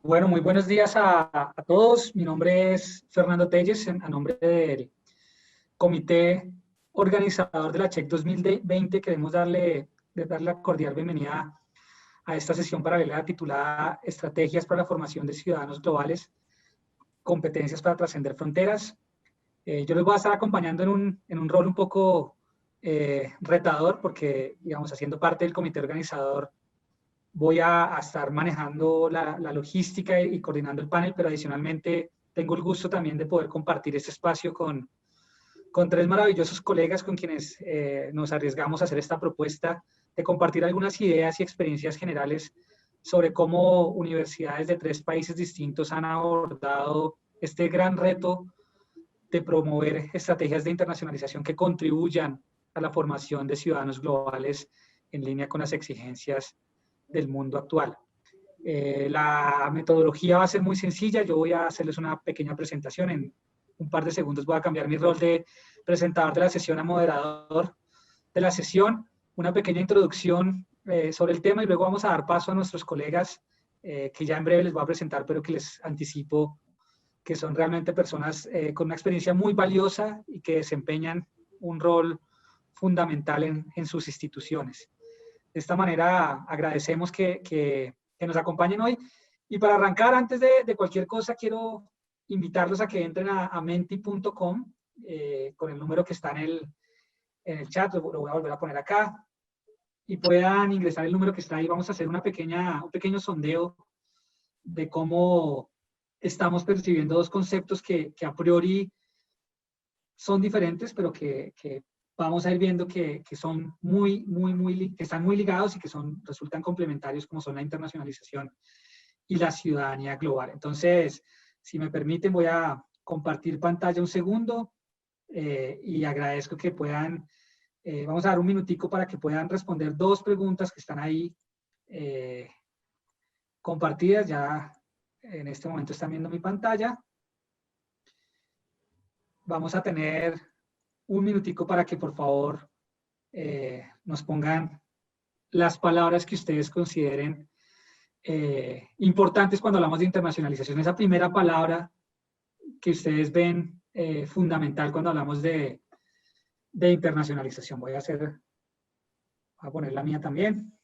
Bueno, muy buenos días a todos. Mi nombre es Fernando Telles, a nombre del comité organizador de la CHEC 2020. Queremos darle la cordial bienvenida a esta sesión paralela titulada Estrategias para la formación de ciudadanos globales, competencias para trascender fronteras. Yo les voy a estar acompañando en un rol un poco retador porque, digamos, haciendo parte del comité organizador, voy a estar manejando la logística y coordinando el panel, pero adicionalmente tengo el gusto también de poder compartir este espacio con tres maravillosos colegas con quienes nos arriesgamos a hacer esta propuesta de compartir algunas ideas y experiencias generales sobre cómo universidades de tres países distintos han abordado este gran reto de promover estrategias de internacionalización que contribuyan a la formación de ciudadanos globales en línea con las exigencias del mundo actual. La metodología va a ser muy sencilla. Yo voy a hacerles una pequeña presentación. En un par de segundos voy a cambiar mi rol de presentador de la sesión a moderador de la sesión, una pequeña introducción sobre el tema y luego vamos a dar paso a nuestros colegas que ya en breve les voy a presentar, pero que les anticipo que son realmente personas con una experiencia muy valiosa y que desempeñan un rol fundamental en sus instituciones. De esta manera agradecemos que nos acompañen hoy. Y para arrancar, antes de cualquier cosa, quiero invitarlos a que entren a menti.com con el número que está en el chat, lo voy a volver a poner acá, y puedan ingresar el número que está ahí. Vamos a hacer un pequeño sondeo de cómo estamos percibiendo dos conceptos que a priori son diferentes, pero que vamos a ir viendo que son que están muy ligados y que resultan complementarios, como son la internacionalización y la ciudadanía global. Entonces, si me permiten, voy a compartir pantalla un segundo y agradezco que puedan, vamos a dar un minutico para que puedan responder dos preguntas que están ahí compartidas. Ya en este momento están viendo mi pantalla. Vamos a tener un minutico para que por favor nos pongan las palabras que ustedes consideren importantes cuando hablamos de internacionalización. Esa primera palabra que ustedes ven fundamental cuando hablamos de internacionalización. Voy a poner la mía también.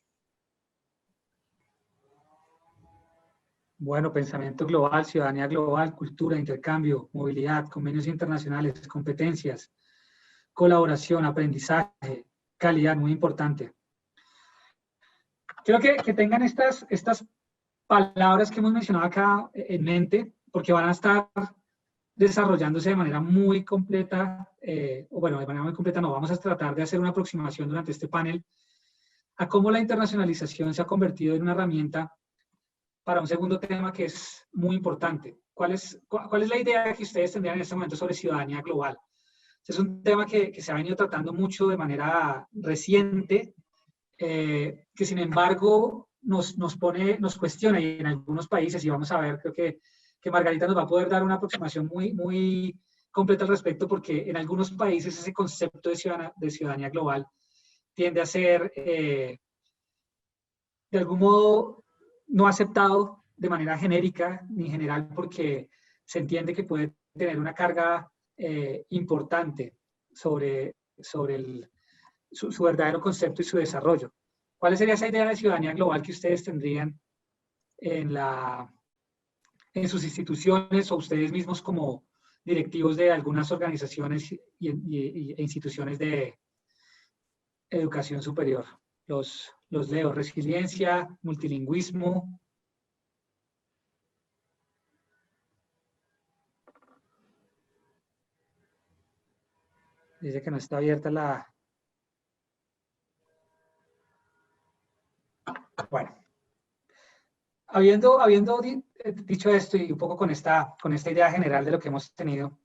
Bueno, pensamiento global, ciudadanía global, cultura, intercambio, movilidad, convenios internacionales, competencias, colaboración, aprendizaje, calidad, muy importante. Quiero que tengan estas palabras que hemos mencionado acá en mente, porque van a estar desarrollándose de manera muy completa, o bueno, de manera muy completa no, vamos a tratar de hacer una aproximación durante este panel a cómo la internacionalización se ha convertido en una herramienta para un segundo tema que es muy importante. ¿Cuál es la idea que ustedes tendrían en este momento sobre ciudadanía global? Es un tema que se ha venido tratando mucho de manera reciente, que sin embargo nos cuestiona, y en algunos países, y vamos a ver, creo que Margarita nos va a poder dar una aproximación muy completa al respecto, porque en algunos países ese concepto de ciudadanía global tiende a ser, de algún modo, no aceptado de manera genérica ni general, porque se entiende que puede tener una carga importante sobre su verdadero concepto y su desarrollo. ¿Cuál sería esa idea de ciudadanía global que ustedes tendrían en sus instituciones o ustedes mismos como directivos de algunas organizaciones e instituciones de educación superior? Los leo: resiliencia, multilingüismo. Dice que no está abierta la... Bueno, habiendo dicho esto y un poco con esta idea general de lo que hemos tenido,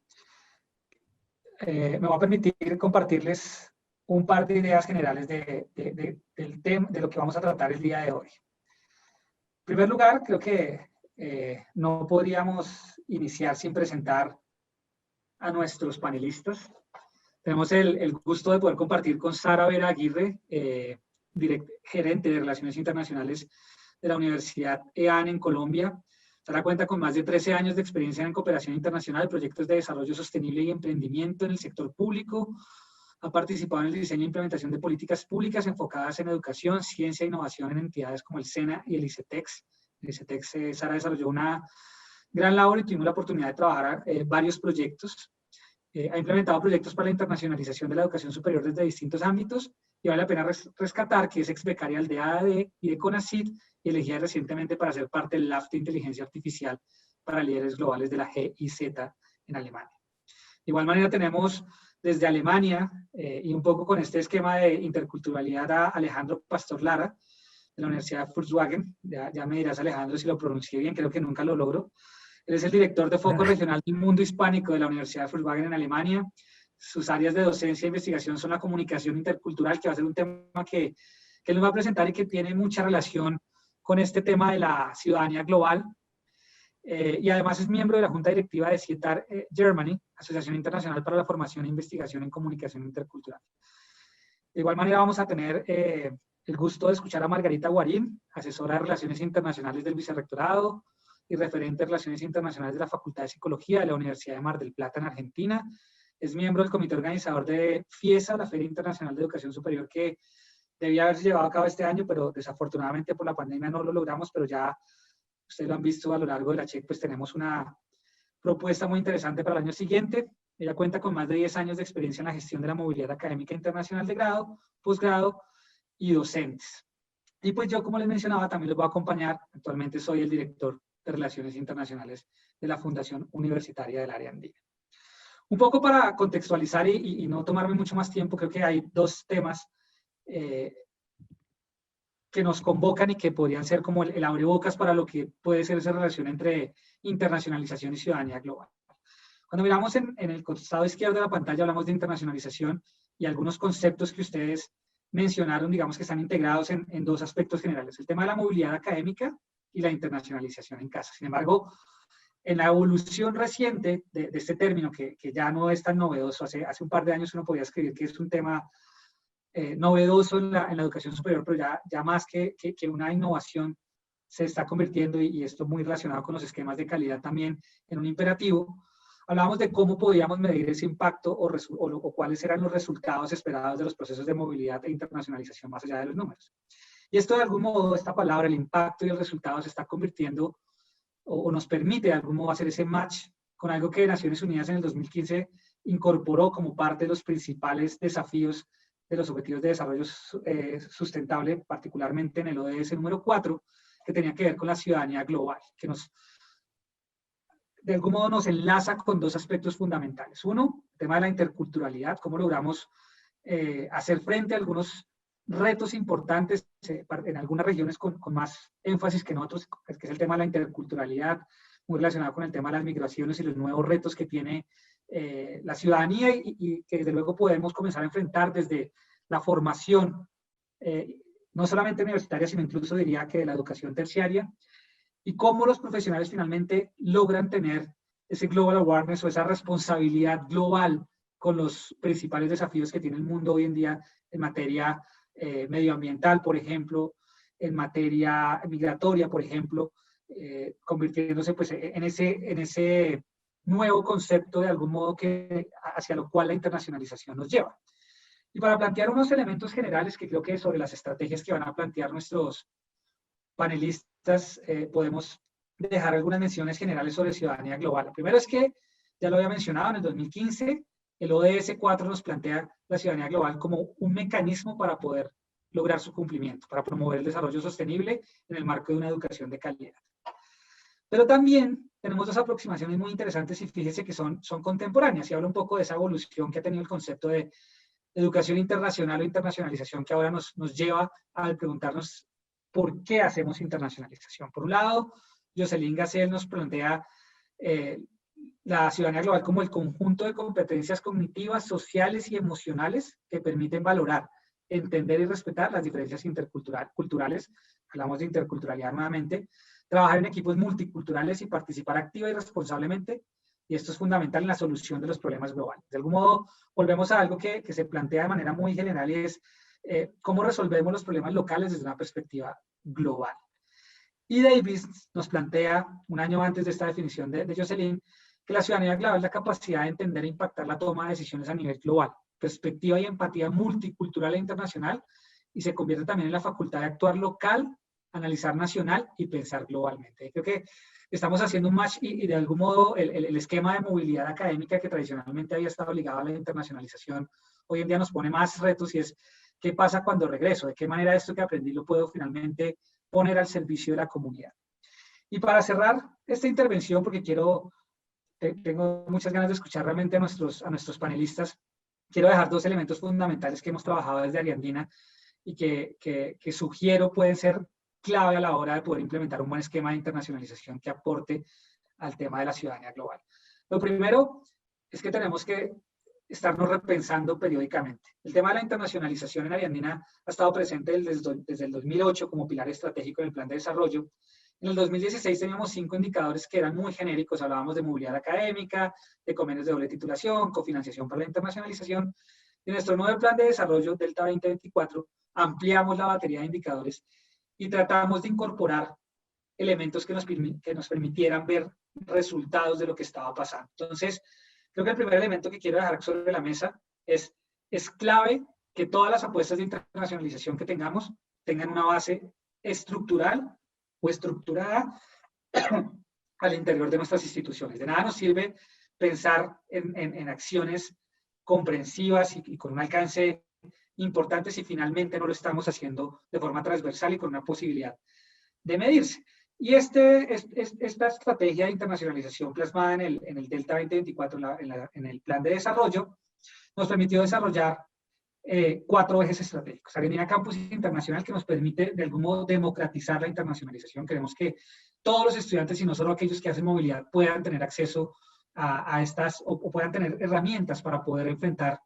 me va a permitir compartirles un par de ideas generales del tema, de lo que vamos a tratar el día de hoy. En primer lugar, creo que no podríamos iniciar sin presentar a nuestros panelistas. Tenemos el gusto de poder compartir con Sara Vera Aguirre, gerente de Relaciones Internacionales de la Universidad EAN en Colombia. Sara cuenta con más de 13 años de experiencia en cooperación internacional, proyectos de desarrollo sostenible y emprendimiento en el sector público. Ha participado en el diseño e implementación de políticas públicas enfocadas en educación, ciencia e innovación en entidades como el SENA y el ICETEX. En el ICETEX, Sara desarrolló una gran labor y tuvimos la oportunidad de trabajar varios proyectos. Ha implementado proyectos para la internacionalización de la educación superior desde distintos ámbitos y vale la pena rescatar que es ex becaria de AAD y de CONACYT y elegida recientemente para ser parte del Lab de Inteligencia Artificial para líderes globales de la GIZ en Alemania. De igual manera tenemos desde Alemania y un poco con este esquema de interculturalidad a Alejandro Pastor Lara de la Universidad de Volkswagen. Ya me dirás, Alejandro, si lo pronuncié bien, creo que nunca lo logro. Él es el director de Foco Regional del Mundo Hispánico de la Universidad de Volkswagen en Alemania. Sus áreas de docencia e investigación son la comunicación intercultural, que va a ser un tema que él nos va a presentar y que tiene mucha relación con este tema de la ciudadanía global. Y además es miembro de la Junta Directiva de CIETAR Germany, Asociación Internacional para la Formación e Investigación en Comunicación Intercultural. De igual manera vamos a tener el gusto de escuchar a Margarita Guarín, asesora de Relaciones Internacionales del Vicerrectorado y referente de Relaciones Internacionales de la Facultad de Psicología de la Universidad de Mar del Plata en Argentina. Es miembro del comité organizador de FIESA, la Feria Internacional de Educación Superior, que debía haberse llevado a cabo este año, pero desafortunadamente por la pandemia no lo logramos, pero ya ustedes lo han visto a lo largo de la CHEC, pues tenemos una propuesta muy interesante para el año siguiente. Ella cuenta con más de 10 años de experiencia en la gestión de la movilidad académica internacional de grado, posgrado y docentes. Y pues yo, como les mencionaba, también los voy a acompañar. Actualmente soy el director de Relaciones Internacionales de la Fundación Universitaria del Área Andina. Un poco para contextualizar y no tomarme mucho más tiempo, creo que hay dos temas que nos convocan y que podrían ser como el abrebocas para lo que puede ser esa relación entre internacionalización y ciudadanía global. Cuando miramos en el costado izquierdo de la pantalla hablamos de internacionalización y algunos conceptos que ustedes mencionaron, digamos que están integrados en dos aspectos generales, el tema de la movilidad académica y la internacionalización en casa. Sin embargo, en la evolución reciente de este término, que ya no es tan novedoso, hace un par de años uno podía escribir que es un tema novedoso en la educación superior, pero ya más que una innovación se está convirtiendo, y esto muy relacionado con los esquemas de calidad también, en un imperativo. Hablábamos de cómo podíamos medir ese impacto o cuáles eran los resultados esperados de los procesos de movilidad e internacionalización más allá de los números. Y esto de algún modo, esta palabra, el impacto y el resultado, se está convirtiendo o nos permite de algún modo hacer ese match con algo que Naciones Unidas en el 2015 incorporó como parte de los principales desafíos de los Objetivos de Desarrollo Sustentable, particularmente en el ODS número 4, que tenía que ver con la ciudadanía global, que de algún modo nos enlaza con dos aspectos fundamentales. Uno, el tema de la interculturalidad, cómo logramos hacer frente a algunos retos importantes en algunas regiones con más énfasis que en otros, que es el tema de la interculturalidad, muy relacionado con el tema de las migraciones y los nuevos retos que tiene la ciudadanía y que desde luego podemos comenzar a enfrentar desde la formación, no solamente universitaria, sino incluso diría que de la educación terciaria, y cómo los profesionales finalmente logran tener ese global awareness o esa responsabilidad global con los principales desafíos que tiene el mundo hoy en día en materia medioambiental, por ejemplo, en materia migratoria, por ejemplo, convirtiéndose pues en ese nuevo concepto de algún modo hacia lo cual la internacionalización nos lleva. Y para plantear unos elementos generales que creo que sobre las estrategias que van a plantear nuestros panelistas podemos dejar algunas menciones generales sobre ciudadanía global. Lo primero es que, ya lo había mencionado, en el 2015 el ODS 4 nos plantea la ciudadanía global como un mecanismo para poder lograr su cumplimiento, para promover el desarrollo sostenible en el marco de una educación de calidad. Pero también tenemos dos aproximaciones muy interesantes y fíjese que son contemporáneas y habla un poco de esa evolución que ha tenido el concepto de educación internacional o internacionalización, que ahora nos lleva a preguntarnos por qué hacemos internacionalización. Por un lado, Jocelyn Gassel nos plantea la ciudadanía global como el conjunto de competencias cognitivas, sociales y emocionales que permiten valorar, entender y respetar las diferencias interculturales. Hablamos de interculturalidad nuevamente. Trabajar en equipos multiculturales y participar activa y responsablemente, y esto es fundamental en la solución de los problemas globales. De algún modo, volvemos a algo que se plantea de manera muy general y es cómo resolvemos los problemas locales desde una perspectiva global. Y Davis nos plantea, un año antes de esta definición de Jocelyn, que la ciudadanía global es la capacidad de entender e impactar la toma de decisiones a nivel global, perspectiva y empatía multicultural e internacional, y se convierte también en la facultad de actuar local, analizar nacional y pensar globalmente. Creo que estamos haciendo un match y de algún modo el esquema de movilidad académica que tradicionalmente había estado ligado a la internacionalización, hoy en día nos pone más retos y es qué pasa cuando regreso, de qué manera esto que aprendí lo puedo finalmente poner al servicio de la comunidad. Y para cerrar esta intervención, porque tengo muchas ganas de escuchar realmente a nuestros panelistas, quiero dejar dos elementos fundamentales que hemos trabajado desde Ariandina y que sugiero pueden ser clave a la hora de poder implementar un buen esquema de internacionalización que aporte al tema de la ciudadanía global. Lo primero es que tenemos que estarnos repensando periódicamente. El tema de la internacionalización en Ariandina ha estado presente desde el 2008 como pilar estratégico en el plan de desarrollo. En el 2016 teníamos 5 indicadores que eran muy genéricos, hablábamos de movilidad académica, de convenios de doble titulación, cofinanciación para la internacionalización. En nuestro nuevo plan de desarrollo, Delta 2024, ampliamos la batería de indicadores y tratamos de incorporar elementos que nos permitieran ver resultados de lo que estaba pasando. Entonces, creo que el primer elemento que quiero dejar sobre la mesa es clave que todas las apuestas de internacionalización que tengamos tengan una base estructural o estructurada al interior de nuestras instituciones. De nada nos sirve pensar en acciones comprensivas y con un alcance importante si finalmente no lo estamos haciendo de forma transversal y con una posibilidad de medirse. Y esta estrategia de internacionalización plasmada en el Delta 2024, en el plan de desarrollo, nos permitió desarrollar 4 ejes estratégicos. Ariandina Campus Internacional, que nos permite de algún modo democratizar la internacionalización. Queremos que todos los estudiantes y no solo aquellos que hacen movilidad puedan tener acceso a estas o puedan tener herramientas para poder enfrentar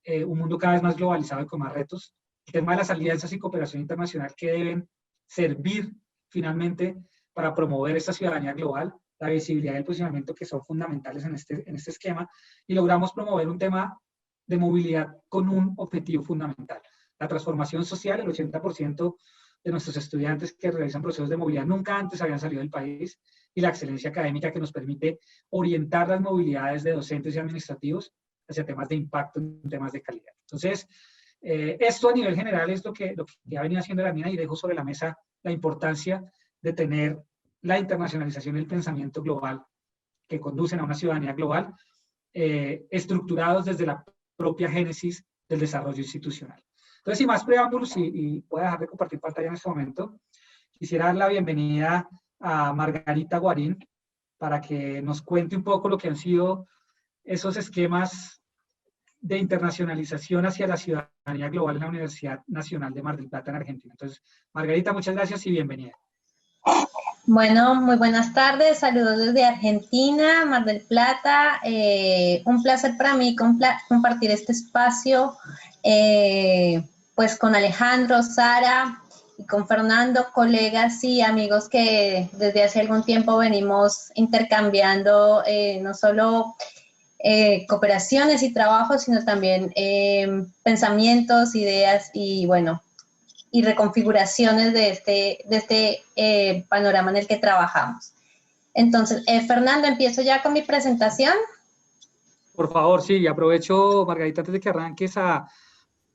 un mundo cada vez más globalizado y con más retos. El tema de las alianzas y cooperación internacional que deben servir finalmente para promover esta ciudadanía global, la visibilidad y el posicionamiento que son fundamentales en este esquema, y logramos promover un tema de movilidad con un objetivo fundamental. La transformación social, el 80% de nuestros estudiantes que realizan procesos de movilidad nunca antes habían salido del país, y la excelencia académica que nos permite orientar las movilidades de docentes y administrativos hacia temas de impacto, en temas de calidad. Entonces, esto a nivel general es lo que ha venido haciendo la mina, y dejo sobre la mesa la importancia de tener la internacionalización y el pensamiento global que conducen a una ciudadanía global, estructurados desde la propia génesis del desarrollo institucional. Entonces, sin más preámbulos, y voy a dejar de compartir pantalla en este momento, quisiera dar la bienvenida a Margarita Guarín para que nos cuente un poco lo que han sido esos esquemas de internacionalización hacia la ciudadanía global en la Universidad Nacional de Mar del Plata en Argentina. Entonces, Margarita, muchas gracias y bienvenida. Bueno, muy buenas tardes, saludos desde Argentina, Mar del Plata. Un placer para mí compartir este espacio pues con Alejandro, Sara y con Fernando, colegas y amigos que desde hace algún tiempo venimos intercambiando no solo cooperaciones y trabajos, sino también pensamientos, ideas y bueno, y reconfiguraciones de este panorama en el que trabajamos. Entonces, Fernando, empiezo ya con mi presentación. Por favor, sí, aprovecho, Margarita, antes de que arranques,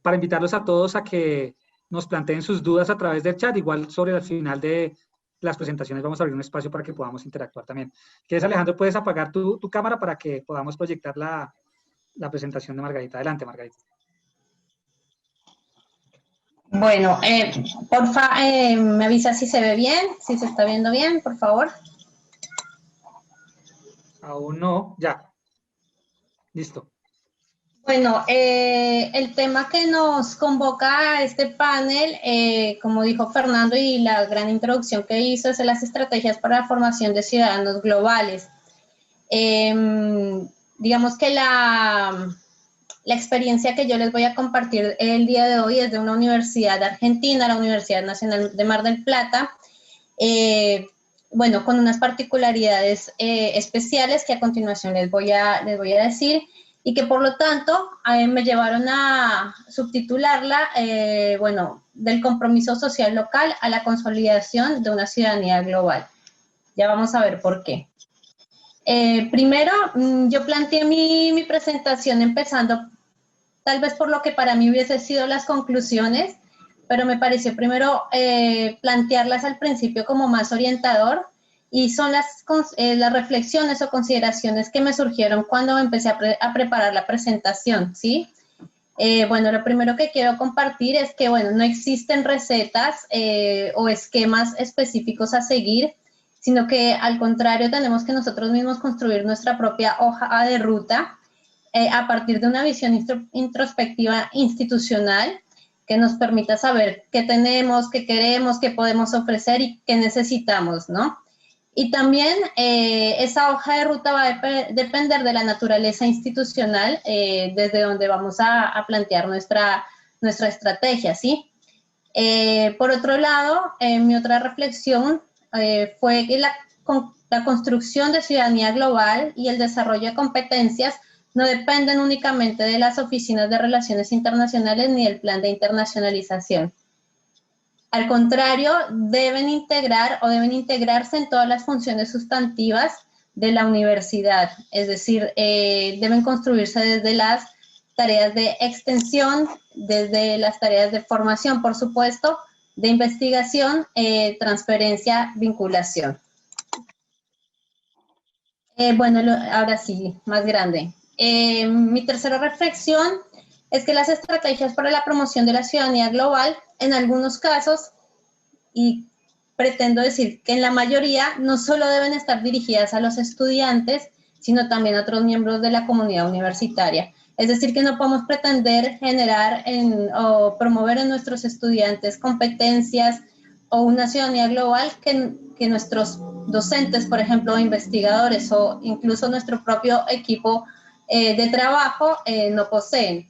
para invitarlos a todos a que nos planteen sus dudas a través del chat. Igual sobre el final de las presentaciones vamos a abrir un espacio para que podamos interactuar también. ¿Quieres, Alejandro? Puedes apagar tu cámara para que podamos proyectar la presentación de Margarita. Adelante, Margarita. Bueno, porfa, me avisa si se ve bien, si se está viendo bien, por favor. Aún no, ya. Listo. Bueno, el tema que nos convoca a este panel, como dijo Fernando y la gran introducción que hizo, es las estrategias para la formación de ciudadanos globales. Digamos que la experiencia que yo les voy a compartir el día de hoy es de una universidad argentina, la Universidad Nacional de Mar del Plata, bueno, con unas particularidades especiales que a continuación les voy a decir. y que por lo tanto me llevaron a subtitularla, bueno, del compromiso social local a la consolidación de una ciudadanía global. Ya vamos a ver por qué. Primero, yo planteé mi presentación empezando tal vez por lo que para mí hubiese sido las conclusiones, pero me pareció primero plantearlas al principio como más orientador, y son las reflexiones o consideraciones que me surgieron cuando empecé a preparar la presentación, ¿sí? Bueno, lo primero que quiero compartir es que, bueno, no existen recetas o esquemas específicos a seguir, sino que al contrario tenemos que nosotros mismos construir nuestra propia hoja de ruta a partir de una visión introspectiva institucional que nos permita saber qué tenemos, qué queremos, qué podemos ofrecer y qué necesitamos, ¿no? Y también esa hoja de ruta va a depender de la naturaleza institucional desde donde vamos a plantear nuestra estrategia, ¿sí? Por otro lado, mi otra reflexión fue que la construcción de ciudadanía global y el desarrollo de competencias no dependen únicamente de las oficinas de relaciones internacionales ni del plan de internacionalización. Al contrario, deben integrarse en todas las funciones sustantivas de la universidad, es decir, deben construirse desde las tareas de extensión, desde las tareas de formación, por supuesto, de investigación, transferencia, vinculación. Bueno, ahora sí, más grande. Mi tercera reflexión es que las estrategias para la promoción de la ciudadanía global, en algunos casos, y pretendo decir que en la mayoría, no solo deben estar dirigidas a los estudiantes, sino también a otros miembros de la comunidad universitaria. Es decir, que no podemos pretender generar o promover en nuestros estudiantes competencias o una ciudadanía global que nuestros docentes, por ejemplo, investigadores o incluso nuestro propio equipo de trabajo no poseen.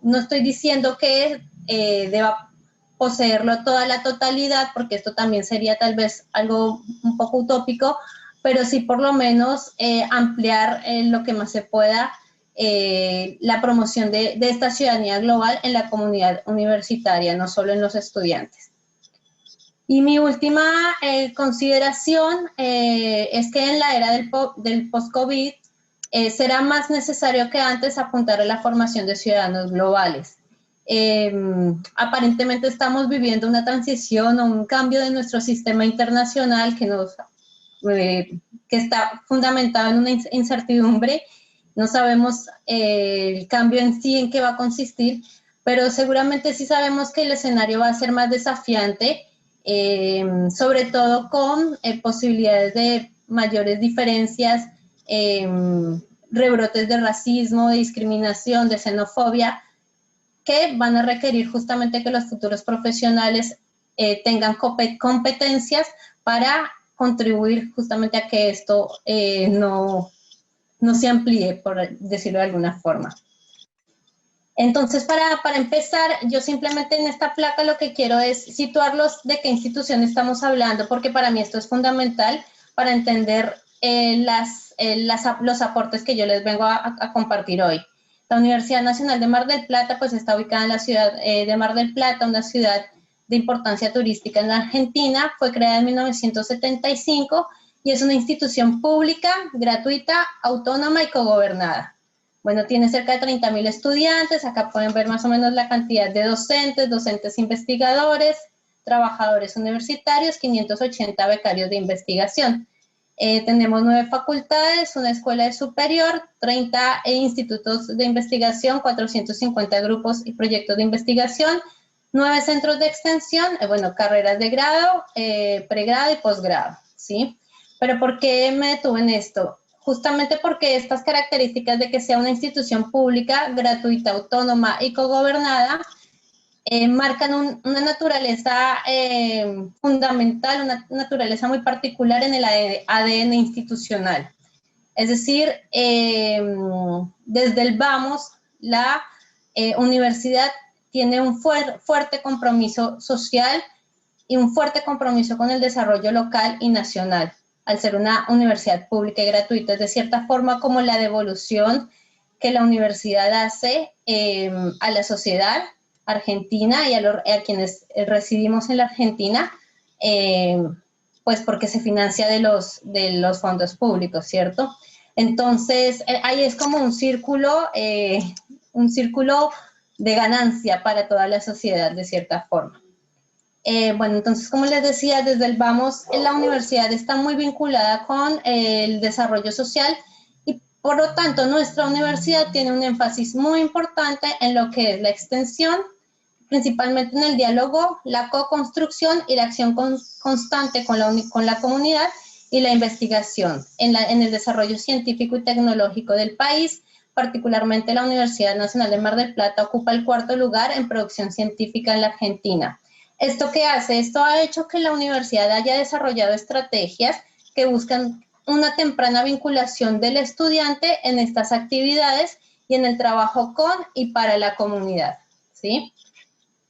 No estoy diciendo que deba poseerlo toda la totalidad, porque esto también sería tal vez algo un poco utópico, pero sí por lo menos ampliar lo que más se pueda la promoción de esta ciudadanía global en la comunidad universitaria, no solo en los estudiantes. Y mi última consideración es que en la era del post-COVID será más necesario que antes apuntar a la formación de ciudadanos globales. Aparentemente estamos viviendo una transición o un cambio de nuestro sistema internacional que está fundamentado en una incertidumbre. No sabemos el cambio en sí, en qué va a consistir, pero seguramente sí sabemos que el escenario va a ser más desafiante, sobre todo con posibilidades de mayores diferencias, rebrotes de racismo, de discriminación, de xenofobia, que van a requerir justamente que los futuros profesionales tengan competencias para contribuir justamente a que esto no se amplíe, por decirlo de alguna forma. Entonces, para empezar, yo simplemente en esta placa lo que quiero es situarlos de qué institución estamos hablando, porque para mí esto es fundamental para entender los aportes que yo les vengo a compartir hoy. La Universidad Nacional de Mar del Plata pues está ubicada en la ciudad de Mar del Plata, una ciudad de importancia turística en la Argentina. Fue creada en 1975 y es una institución pública, gratuita, autónoma y cogobernada. Bueno, tiene cerca de 30.000 estudiantes. Acá pueden ver más o menos la cantidad de docentes investigadores, trabajadores universitarios, 580 becarios de investigación. Tenemos 9 facultades, una escuela de superior, 30 institutos de investigación, 450 grupos y proyectos de investigación, 9 centros de extensión, bueno, carreras de grado, pregrado y posgrado, ¿sí? Pero ¿por qué me detuve en esto? Justamente porque estas características de que sea una institución pública, gratuita, autónoma y cogobernada, marcan una naturaleza fundamental, una naturaleza muy particular en el ADN institucional. Es decir, desde el vamos, la universidad tiene un fuerte compromiso social y un fuerte compromiso con el desarrollo local y nacional, al ser una universidad pública y gratuita. Es de cierta forma como la devolución que la universidad hace a la sociedad argentina y a quienes residimos en la Argentina, pues porque se financia de los fondos públicos, ¿cierto? Entonces, ahí es como un círculo de ganancia para toda la sociedad, de cierta forma. Bueno, entonces, como les decía, desde el Vamos, la universidad está muy vinculada con el desarrollo social y, por lo tanto, nuestra universidad tiene un énfasis muy importante en lo que es la extensión, principalmente en el diálogo, la co-construcción y la acción constante con la comunidad y la investigación en el desarrollo científico y tecnológico del país. Particularmente la Universidad Nacional de Mar del Plata ocupa el 4º lugar en producción científica en la Argentina. ¿Esto qué hace? Esto ha hecho que la universidad haya desarrollado estrategias que buscan una temprana vinculación del estudiante en estas actividades y en el trabajo con y para la comunidad, ¿sí?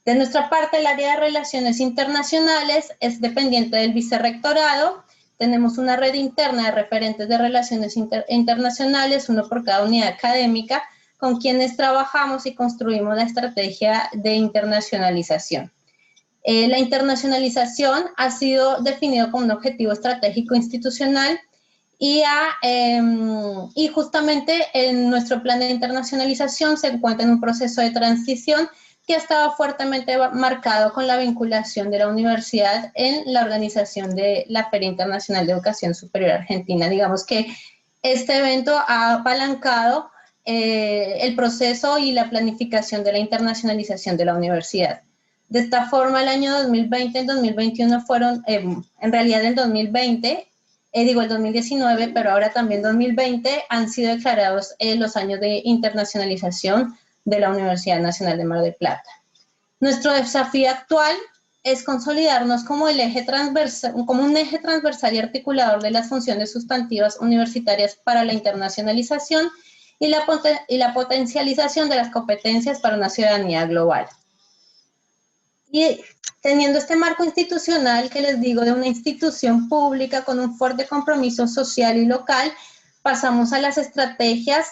De nuestra parte, el área de relaciones internacionales es dependiente del vicerrectorado. Tenemos una red interna de referentes de relaciones internacionales, uno por cada unidad académica, con quienes trabajamos y construimos la estrategia de internacionalización. La internacionalización ha sido definido como un objetivo estratégico institucional y justamente en nuestro plan de internacionalización se encuentra en un proceso de transición que ha estado fuertemente marcado con la vinculación de la universidad en la organización de la Feria Internacional de Educación Superior Argentina. Digamos que este evento ha apalancado el proceso y la planificación de la internacionalización de la universidad. De esta forma, el año 2020 y el 2021 fueron, en realidad el 2020, el 2019, pero ahora también 2020, han sido declarados los años de internacionalización de la Universidad Nacional de Mar del Plata. Nuestro desafío actual es consolidarnos como un eje transversal y articulador de las funciones sustantivas universitarias para la internacionalización y la potencialización de las competencias para una ciudadanía global. Y teniendo este marco institucional que les digo de una institución pública con un fuerte compromiso social y local, pasamos a las estrategias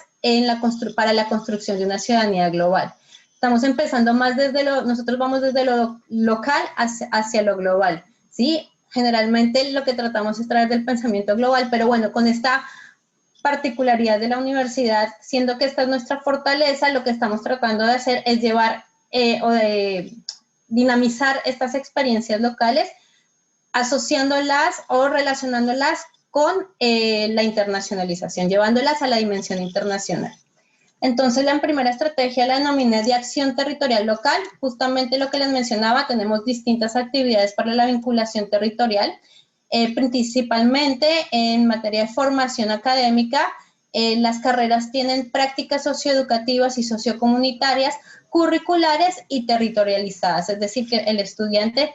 para la construcción de una ciudadanía global. Estamos empezando nosotros vamos desde lo local hacia lo global, ¿sí? Generalmente lo que tratamos es traer del pensamiento global, pero bueno, con esta particularidad de la universidad, siendo que esta es nuestra fortaleza, lo que estamos tratando de hacer es llevar o de dinamizar estas experiencias locales, asociándolas o relacionándolas con la internacionalización, llevándolas a la dimensión internacional. Entonces, la primera estrategia la denominé de acción territorial local. Justamente lo que les mencionaba, tenemos distintas actividades para la vinculación territorial, principalmente en materia de formación académica. Las carreras tienen prácticas socioeducativas y sociocomunitarias, curriculares y territorializadas, es decir, que el estudiante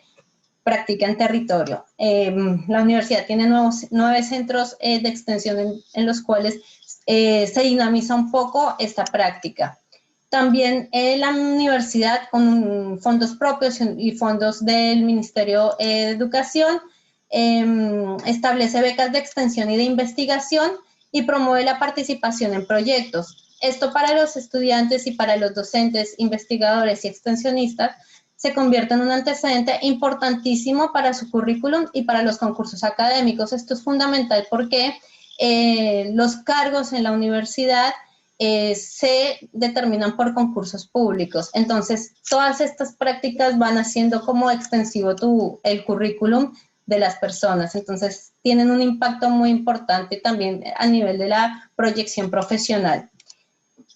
practica en territorio. La universidad tiene 9 centros de extensión en los cuales se dinamiza un poco esta práctica. También la universidad, con fondos propios y fondos del Ministerio de Educación, establece becas de extensión y de investigación y promueve la participación en proyectos. Esto para los estudiantes y para los docentes, investigadores y extensionistas se convierte en un antecedente importantísimo para su currículum y para los concursos académicos. Esto es fundamental porque los cargos en la universidad se determinan por concursos públicos. Entonces, todas estas prácticas van haciendo como extensivo el currículum de las personas. Entonces, tienen un impacto muy importante también a nivel de la proyección profesional.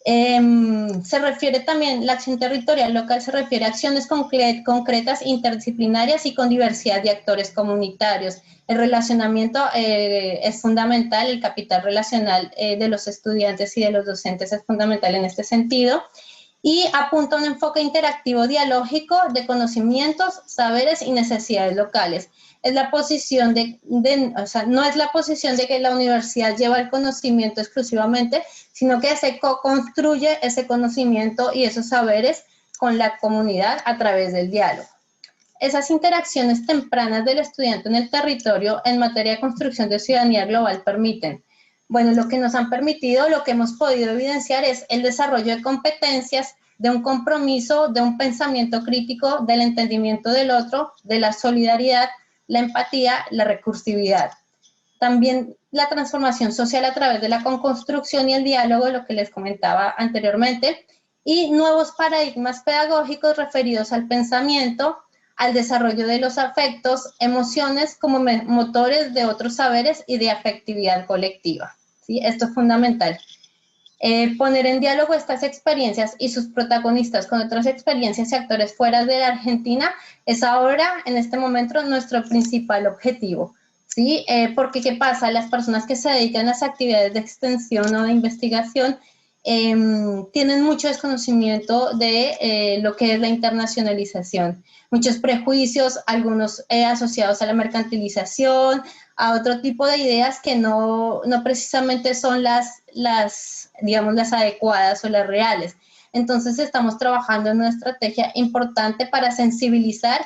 Se refiere también, la acción territorial local se refiere a acciones concretas, interdisciplinarias y con diversidad de actores comunitarios. El relacionamiento es fundamental, el capital relacional de los estudiantes y de los docentes es fundamental en este sentido. Y apunta a un enfoque interactivo dialógico de conocimientos, saberes y necesidades locales. Es la posición no es la posición de que la universidad lleva el conocimiento exclusivamente, sino que se co-construye ese conocimiento y esos saberes con la comunidad a través del diálogo. Esas interacciones tempranas del estudiante en el territorio en materia de construcción de ciudadanía global permiten Bueno, lo que nos han permitido, lo que hemos podido evidenciar es el desarrollo de competencias, de un compromiso, de un pensamiento crítico, del entendimiento del otro, de la solidaridad, la empatía, la recursividad. También la transformación social a través de la construcción y el diálogo, lo que les comentaba anteriormente, y nuevos paradigmas pedagógicos referidos al pensamiento, al desarrollo de los afectos, emociones como motores de otros saberes y de afectividad colectiva. ¿Sí? Esto es fundamental. Poner en diálogo estas experiencias y sus protagonistas con otras experiencias y actores fuera de la Argentina es ahora, en este momento, nuestro principal objetivo. ¿Sí? Porque, ¿qué pasa? Las personas que se dedican a las actividades de extensión o de investigación tienen mucho desconocimiento de lo que es la internacionalización, muchos prejuicios, algunos asociados a la mercantilización, a otro tipo de ideas que no precisamente son digamos, las adecuadas o las reales. Entonces estamos trabajando en una estrategia importante para sensibilizar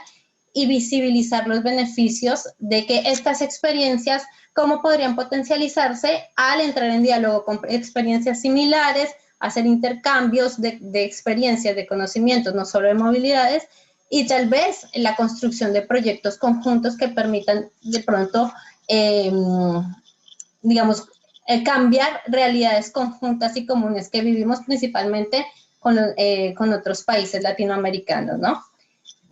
y visibilizar los beneficios de que estas experiencias, cómo podrían potencializarse al entrar en diálogo con experiencias similares, hacer intercambios de experiencias, de conocimientos, no solo de movilidades, y tal vez la construcción de proyectos conjuntos que permitan de pronto, digamos, cambiar realidades conjuntas y comunes que vivimos principalmente con otros países latinoamericanos, ¿no?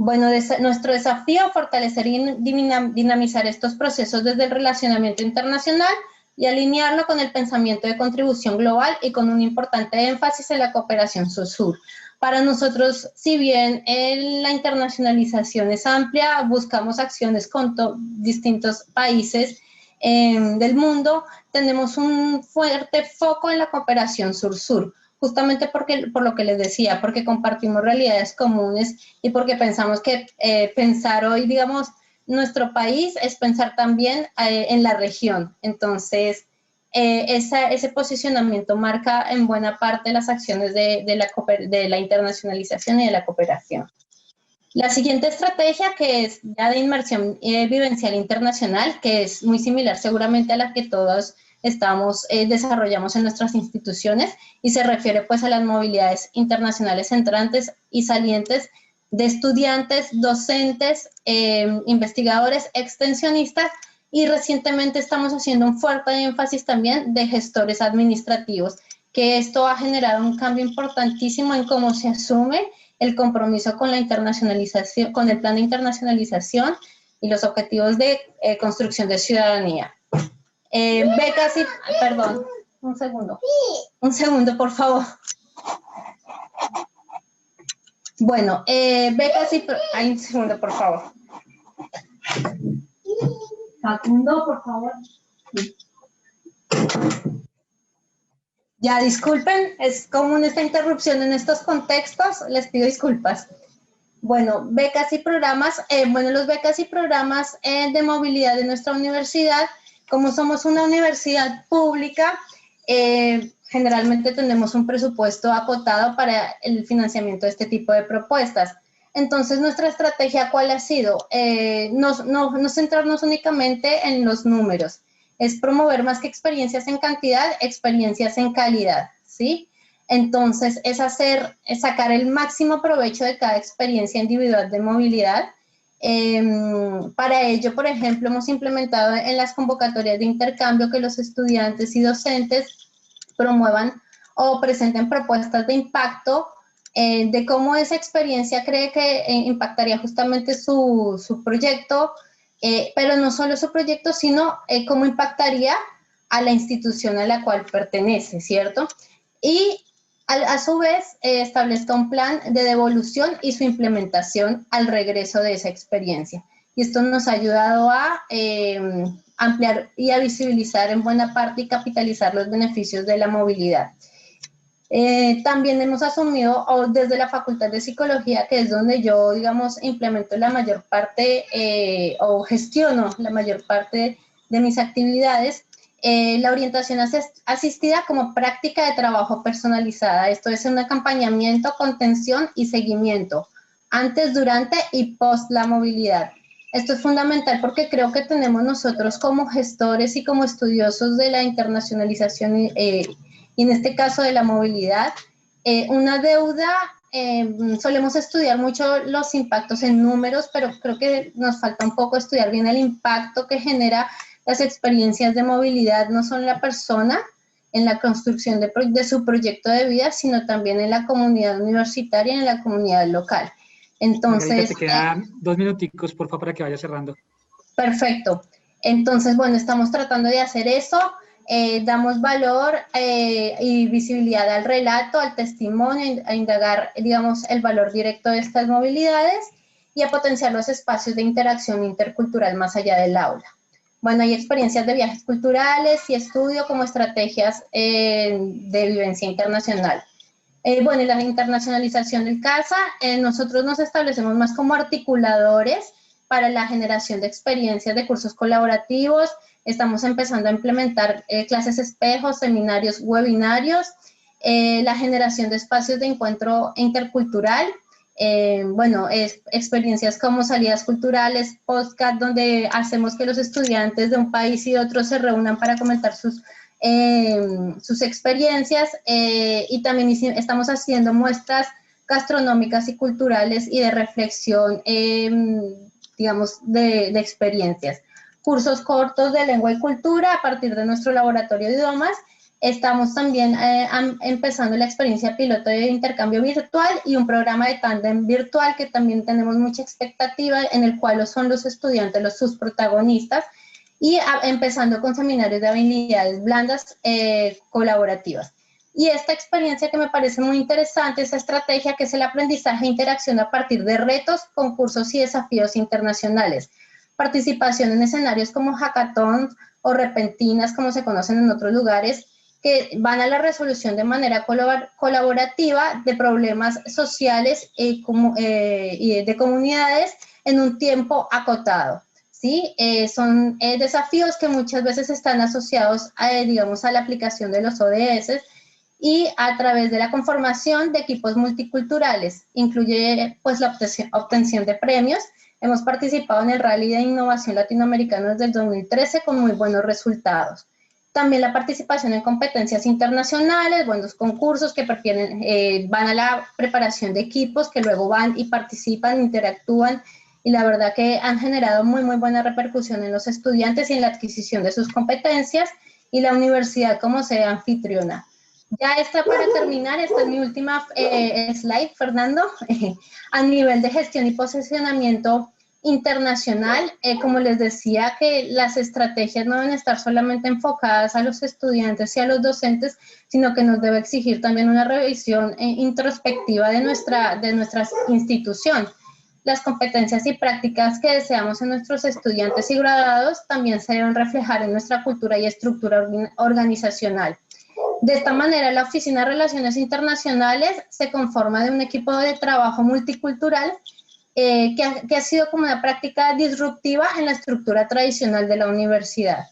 Bueno, nuestro desafío, fortalecer y dinamizar estos procesos desde el relacionamiento internacional y alinearlo con el pensamiento de contribución global y con un importante énfasis en la cooperación sur-sur. Para nosotros, si bien la internacionalización es amplia, buscamos acciones con distintos países del mundo, tenemos un fuerte foco en la cooperación sur-sur, justamente por lo que les decía, porque compartimos realidades comunes y porque pensamos que pensar hoy, digamos, nuestro país es pensar también en la región. Entonces, ese posicionamiento marca en buena parte las acciones de la internacionalización y de la cooperación. La siguiente estrategia, que es ya de inmersión vivencial internacional, que es muy similar seguramente a la que todos desarrollamos en nuestras instituciones y se refiere pues a las movilidades internacionales entrantes y salientes de estudiantes, docentes, investigadores, extensionistas, y recientemente estamos haciendo un fuerte énfasis también de gestores administrativos, que esto ha generado un cambio importantísimo en cómo se asume el compromiso con la internacionalización, con el plan de internacionalización y los objetivos de construcción de ciudadanía. Becas y, perdón, un segundo, por favor. Bueno, becas y, un segundo, por favor. Facundo, por favor. Ya, disculpen, es común esta interrupción en estos contextos, les pido disculpas. Bueno, becas y programas, los becas y programas de movilidad de nuestra universidad, como somos una universidad pública, generalmente tenemos un presupuesto acotado para el financiamiento de este tipo de propuestas. Entonces, nuestra estrategia, ¿cuál ha sido? No centrarnos únicamente en los números, es promover más que experiencias en cantidad, experiencias en calidad, ¿sí? Entonces, es sacar el máximo provecho de cada experiencia individual de movilidad. Para ello, por ejemplo, hemos implementado en las convocatorias de intercambio que los estudiantes y docentes promuevan o presenten propuestas de impacto de cómo esa experiencia cree que impactaría justamente su proyecto, pero no solo su proyecto, sino cómo impactaría a la institución a la cual pertenece, ¿cierto? Y a su vez establezca un plan de devolución y su implementación al regreso de esa experiencia. Y esto nos ha ayudado a ampliar y a visibilizar en buena parte y capitalizar los beneficios de la movilidad. También hemos asumido desde la Facultad de Psicología, que es donde yo, digamos, implemento la mayor parte o gestiono la mayor parte de mis actividades, la orientación asistida como práctica de trabajo personalizada. Esto es un acompañamiento, contención y seguimiento antes, durante y post la movilidad. Esto es fundamental porque creo que tenemos nosotros como gestores y como estudiosos de la internacionalización y en este caso de la movilidad, una deuda. Solemos estudiar mucho los impactos en números, pero creo que nos falta un poco estudiar bien el impacto que genera las experiencias de movilidad, no solo en la persona, en la construcción de su proyecto de vida, sino también en la comunidad universitaria y en la comunidad local. Margarita, Entonces, te quedan 2 minuticos, por favor, para que vaya cerrando. perfecto. Entonces, bueno, estamos tratando de hacer eso. Damos valor y visibilidad al relato, al testimonio, a indagar, digamos, el valor directo de estas movilidades y a potenciar los espacios de interacción intercultural más allá del aula. Bueno, hay experiencias de viajes culturales y estudio como estrategias de vivencia internacional. Bueno, y la internacionalización del CASA, nosotros nos establecemos más como articuladores para la generación de experiencias de cursos colaborativos. Estamos empezando a implementar clases espejos, seminarios, webinarios, la generación de espacios de encuentro intercultural, bueno, experiencias como salidas culturales, podcast, donde hacemos que los estudiantes de un país y otro se reúnan para comentar sus experiencias y también estamos haciendo muestras gastronómicas y culturales y de reflexión, digamos, de experiencias. Cursos cortos de lengua y cultura a partir de nuestro laboratorio de idiomas. Estamos también empezando la experiencia piloto de intercambio virtual y un programa de tándem virtual que también tenemos mucha expectativa, en el cual son los estudiantes sus protagonistas, y empezando con seminarios de habilidades blandas colaborativas. Y esta experiencia que me parece muy interesante, esta estrategia que es el aprendizaje e interacción a partir de retos, concursos y desafíos internacionales. Participación en escenarios como hackathons o repentinas, como se conocen en otros lugares, que van a la resolución de manera colaborativa de problemas sociales y de comunidades en un tiempo acotado. ¿Sí? Son desafíos que muchas veces están asociados digamos, a la aplicación de los ODS y a través de la conformación de equipos multiculturales. Incluye pues la obtención de premios. Hemos participado en el Rally de Innovación Latinoamericano desde el 2013 con muy buenos resultados. También la participación en competencias internacionales, buenos concursos que van a la preparación de equipos que luego van y participan, interactúan, y la verdad que han generado muy buena repercusión en los estudiantes y en la adquisición de sus competencias, y la universidad como sede anfitriona. Ya está para terminar, esta es mi última slide, Fernando. A nivel de gestión y posicionamiento internacional, como les decía, que las estrategias no deben estar solamente enfocadas a los estudiantes y a los docentes, sino que nos debe exigir también una revisión introspectiva de nuestra institución. Las competencias y prácticas que deseamos en nuestros estudiantes y graduados también se deben reflejar en nuestra cultura y estructura organizacional. De esta manera, la Oficina de Relaciones Internacionales se conforma de un equipo de trabajo multicultural que ha sido como una práctica disruptiva en la estructura tradicional de la universidad,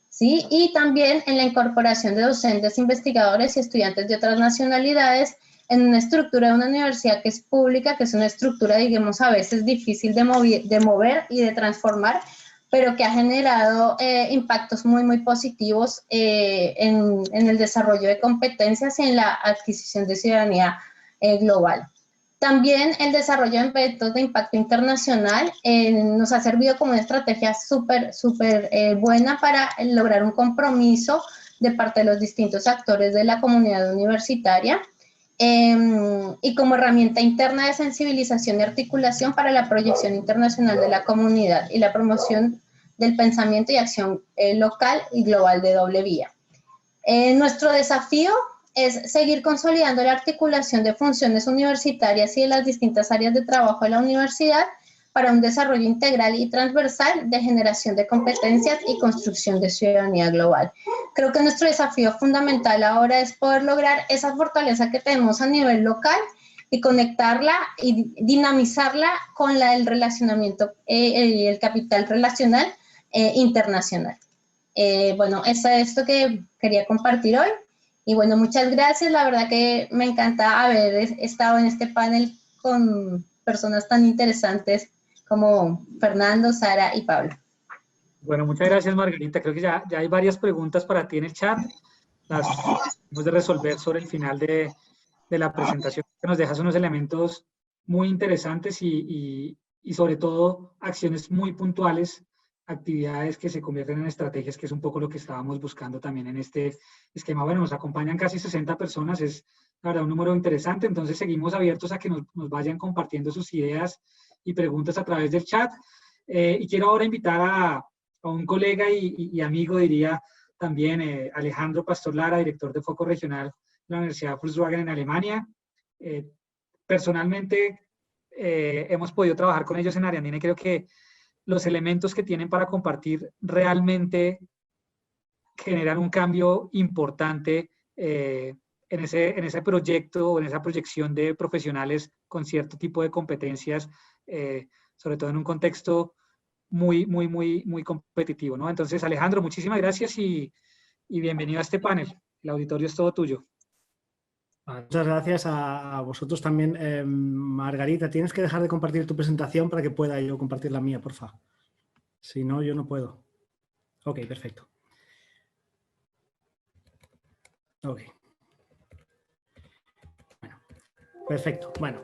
¿sí? Y también en la incorporación de docentes, investigadores y estudiantes de otras nacionalidades en una estructura de una universidad que es pública, que es una estructura, digamos, a veces difícil de mover y de transformar, pero que ha generado impactos muy positivos en el desarrollo de competencias y en la adquisición de ciudadanía global. También el desarrollo de proyectos de impacto internacional nos ha servido como una estrategia súper buena para lograr un compromiso de parte de los distintos actores de la comunidad universitaria, y como herramienta interna de sensibilización y articulación para la proyección internacional de la comunidad y la promoción del pensamiento y acción local y global de doble vía. Nuestro desafío es seguir consolidando la articulación de funciones universitarias y de las distintas áreas de trabajo de la universidad para un desarrollo integral y transversal de generación de competencias y construcción de ciudadanía global. Creo que nuestro desafío fundamental ahora es poder lograr esa fortaleza que tenemos a nivel local y conectarla y dinamizarla con el relacionamiento, el capital relacional internacional. Bueno, eso es esto que quería compartir hoy. Y bueno, muchas gracias. La verdad que me encanta haber estado en este panel con personas tan interesantes como Fernando, Sara y Pablo. Bueno, muchas gracias, Margarita. Creo que ya hay varias preguntas para ti en el chat. Las vamos a resolver sobre el final de la presentación, que nos dejas unos elementos muy interesantes y sobre todo acciones muy puntuales, actividades que se convierten en estrategias, que es un poco lo que estábamos buscando también en este esquema. Bueno, nos acompañan casi 60 personas, es la verdad un número interesante, entonces seguimos abiertos a que nos vayan compartiendo sus ideas y preguntas a través del chat. Y quiero ahora invitar a un colega y amigo, diría también, Alejandro Pastor Lara, director de Foco Regional de la Universidad Volkswagen en Alemania. Personalmente, hemos podido trabajar con ellos en Ariandina y creo que los elementos que tienen para compartir realmente generan un cambio importante en ese proyecto o en esa proyección de profesionales con cierto tipo de competencias, sobre todo en un contexto muy competitivo, ¿no? Entonces, Alejandro, muchísimas gracias y bienvenido a este panel. El auditorio es todo tuyo. Muchas gracias a vosotros también. Margarita, tienes que dejar de compartir tu presentación para que pueda yo compartir la mía, por favor. Si no, yo no puedo. Ok, perfecto. Ok. Bueno, perfecto. Bueno,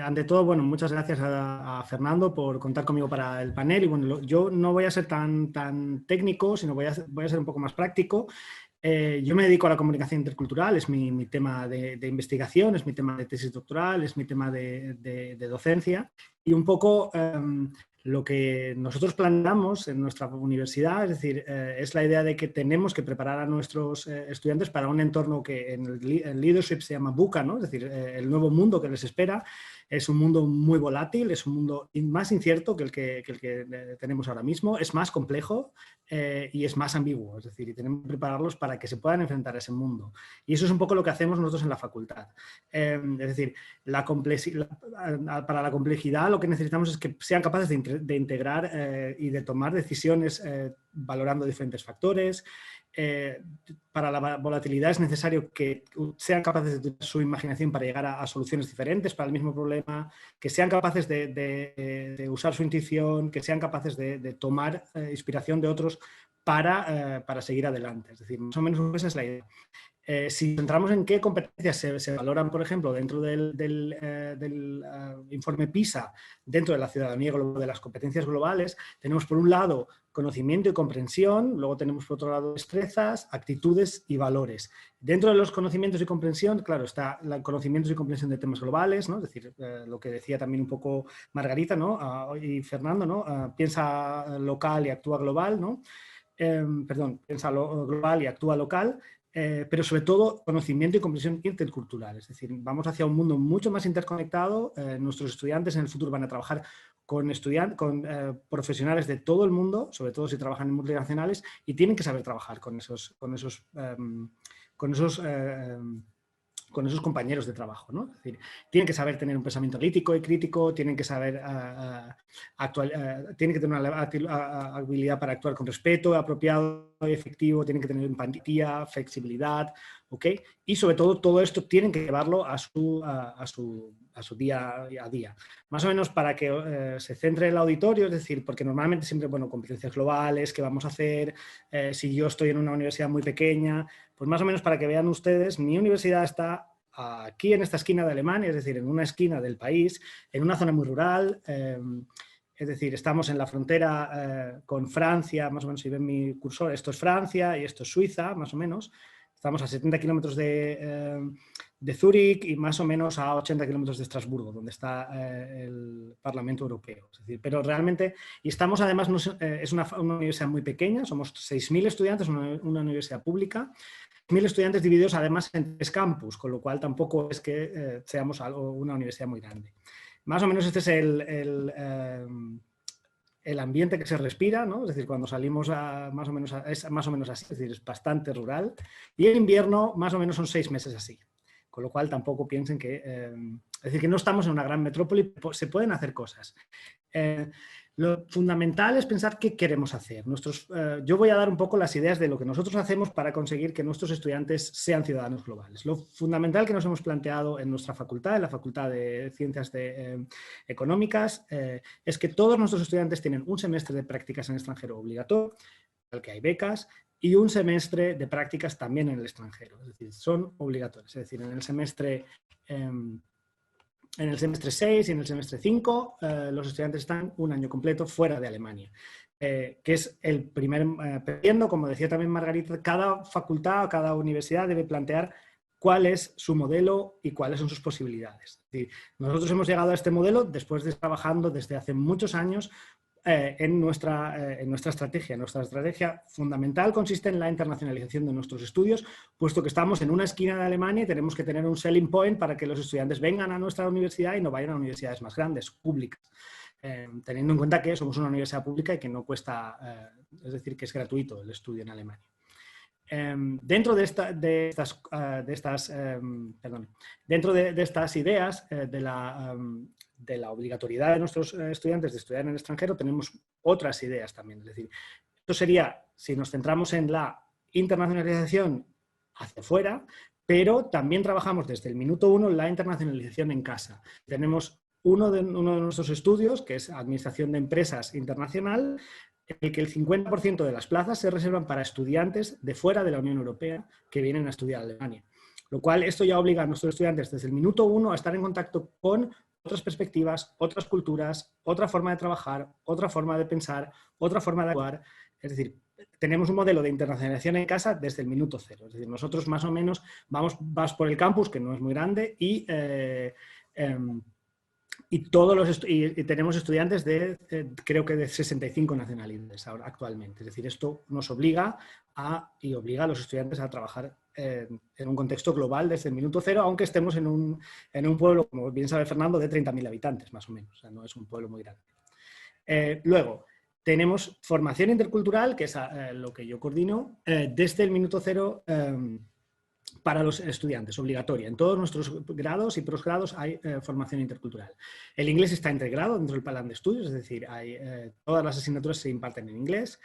ante todo, bueno, muchas gracias a Fernando por contar conmigo para el panel. Y bueno, yo no voy a ser tan técnico, sino voy a ser un poco más práctico. Yo me dedico a la comunicación intercultural, es mi tema de investigación, es mi tema de tesis doctoral, es mi tema de docencia y un poco lo que nosotros planteamos en nuestra universidad, es decir, es la idea de que tenemos que preparar a nuestros estudiantes para un entorno que en el leadership se llama VUCA, ¿no? Es decir, el nuevo mundo que les espera. Es un mundo muy volátil, es un mundo más incierto que el que tenemos ahora mismo, es más complejo y es más ambiguo, es decir, y tenemos que prepararlos para que se puedan enfrentar a ese mundo. Y eso es un poco lo que hacemos nosotros en la facultad. Es decir, para la complejidad lo que necesitamos es que sean capaces de integrar y de tomar decisiones valorando diferentes factores. Para la volatilidad es necesario que sean capaces de utilizar su imaginación para llegar a soluciones diferentes para el mismo problema, que sean capaces de usar su intuición, que sean capaces de tomar inspiración de otros para seguir adelante. Es decir, más o menos esa es la idea. Si centramos en qué competencias se valoran, por ejemplo, dentro del informe PISA, dentro de la ciudadanía global, de las competencias globales, tenemos por un lado conocimiento y comprensión, luego tenemos por otro lado destrezas, actitudes y valores. Dentro de los conocimientos y comprensión, claro, está el conocimientos y comprensión de temas globales, ¿no? Es decir, lo que decía también un poco Margarita, ¿no? Y Fernando, ¿no? Piensa local y actúa global, ¿no? Piensa global y actúa local. Pero sobre todo conocimiento y comprensión intercultural, es decir, vamos hacia un mundo mucho más interconectado. Nuestros estudiantes en el futuro van a trabajar con profesionales de todo el mundo, sobre todo si trabajan en multinacionales, y tienen que saber trabajar con esos compañeros de trabajo, ¿no? Es decir, tienen que saber tener un pensamiento analítico y crítico, tienen que saber tienen que tener una habilidad para actuar con respeto, apropiado y efectivo, tienen que tener empatía, flexibilidad, ¿ok? Y sobre todo esto tienen que llevarlo a su día a día. Más o menos para que se centre el auditorio, es decir, porque normalmente siempre, bueno, competencias globales, ¿qué vamos a hacer? Si yo estoy en una universidad muy pequeña, pues más o menos para que vean ustedes, mi universidad está aquí en esta esquina de Alemania, es decir, en una esquina del país, en una zona muy rural, es decir, estamos en la frontera con Francia, más o menos si ven mi cursor, esto es Francia y esto es Suiza, más o menos. Estamos a 70 kilómetros de Zúrich y más o menos a 80 kilómetros de Estrasburgo, donde está el Parlamento Europeo. Es decir, pero realmente, y estamos además, es una universidad muy pequeña, somos 6.000 estudiantes, una universidad pública, 1.000 estudiantes divididos además en 3 campus, con lo cual tampoco es que seamos una universidad muy grande. Más o menos este es el ambiente que se respira, ¿no? Es decir, cuando salimos es más o menos así, es decir, es bastante rural. Y el invierno más o menos son 6 meses así. Con lo cual tampoco piensen que... es decir, que no estamos en una gran metrópoli, se pueden hacer cosas. Lo fundamental es pensar qué queremos hacer. Yo voy a dar un poco las ideas de lo que nosotros hacemos para conseguir que nuestros estudiantes sean ciudadanos globales. Lo fundamental que nos hemos planteado en nuestra facultad, en la Facultad de Ciencias Económicas, es que todos nuestros estudiantes tienen un semestre de prácticas en el extranjero obligatorio, al que hay becas, y un semestre de prácticas también en el extranjero. Es decir, son obligatorios. Es decir, en el semestre 6 y en el semestre 5 los estudiantes están un año completo fuera de Alemania, que es el primer periodo. Como decía también Margarita, cada facultad o cada universidad debe plantear cuál es su modelo y cuáles son sus posibilidades. Es decir, nosotros hemos llegado a este modelo después de trabajando desde hace muchos años en nuestra estrategia. Nuestra estrategia fundamental consiste en la internacionalización de nuestros estudios, puesto que estamos en una esquina de Alemania y tenemos que tener un selling point para que los estudiantes vengan a nuestra universidad y no vayan a universidades más grandes, públicas. Teniendo en cuenta que somos una universidad pública y que no cuesta, es decir, que es gratuito el estudio en Alemania. Dentro de estas ideas de la obligatoriedad de nuestros estudiantes de estudiar en el extranjero, tenemos otras ideas también. Es decir, esto sería, si nos centramos en la internacionalización hacia afuera, pero también trabajamos desde el minuto 1 la internacionalización en casa. Tenemos uno de nuestros estudios, que es Administración de Empresas Internacional, en el que el 50% de las plazas se reservan para estudiantes de fuera de la Unión Europea que vienen a estudiar a Alemania. Lo cual, esto ya obliga a nuestros estudiantes desde el minuto 1 a estar en contacto con otras perspectivas, otras culturas, otra forma de trabajar, otra forma de pensar, otra forma de actuar. Es decir, tenemos un modelo de internacionalización en casa desde el minuto 0. Es decir, nosotros más o menos vas por el campus, que no es muy grande, y tenemos estudiantes de, creo que de 65 nacionalidades ahora, actualmente. Es decir, esto nos obliga y obliga a los estudiantes a trabajar en un contexto global desde el minuto 0, aunque estemos en un pueblo, como bien sabe Fernando, de 30.000 habitantes, más o menos. O sea, no es un pueblo muy grande. Luego, tenemos formación intercultural, que es lo que yo coordino, desde el minuto 0 para los estudiantes, obligatoria. En todos nuestros grados y posgrados hay formación intercultural. El inglés está integrado dentro del plan de estudios, es decir, todas las asignaturas se imparten en inglés.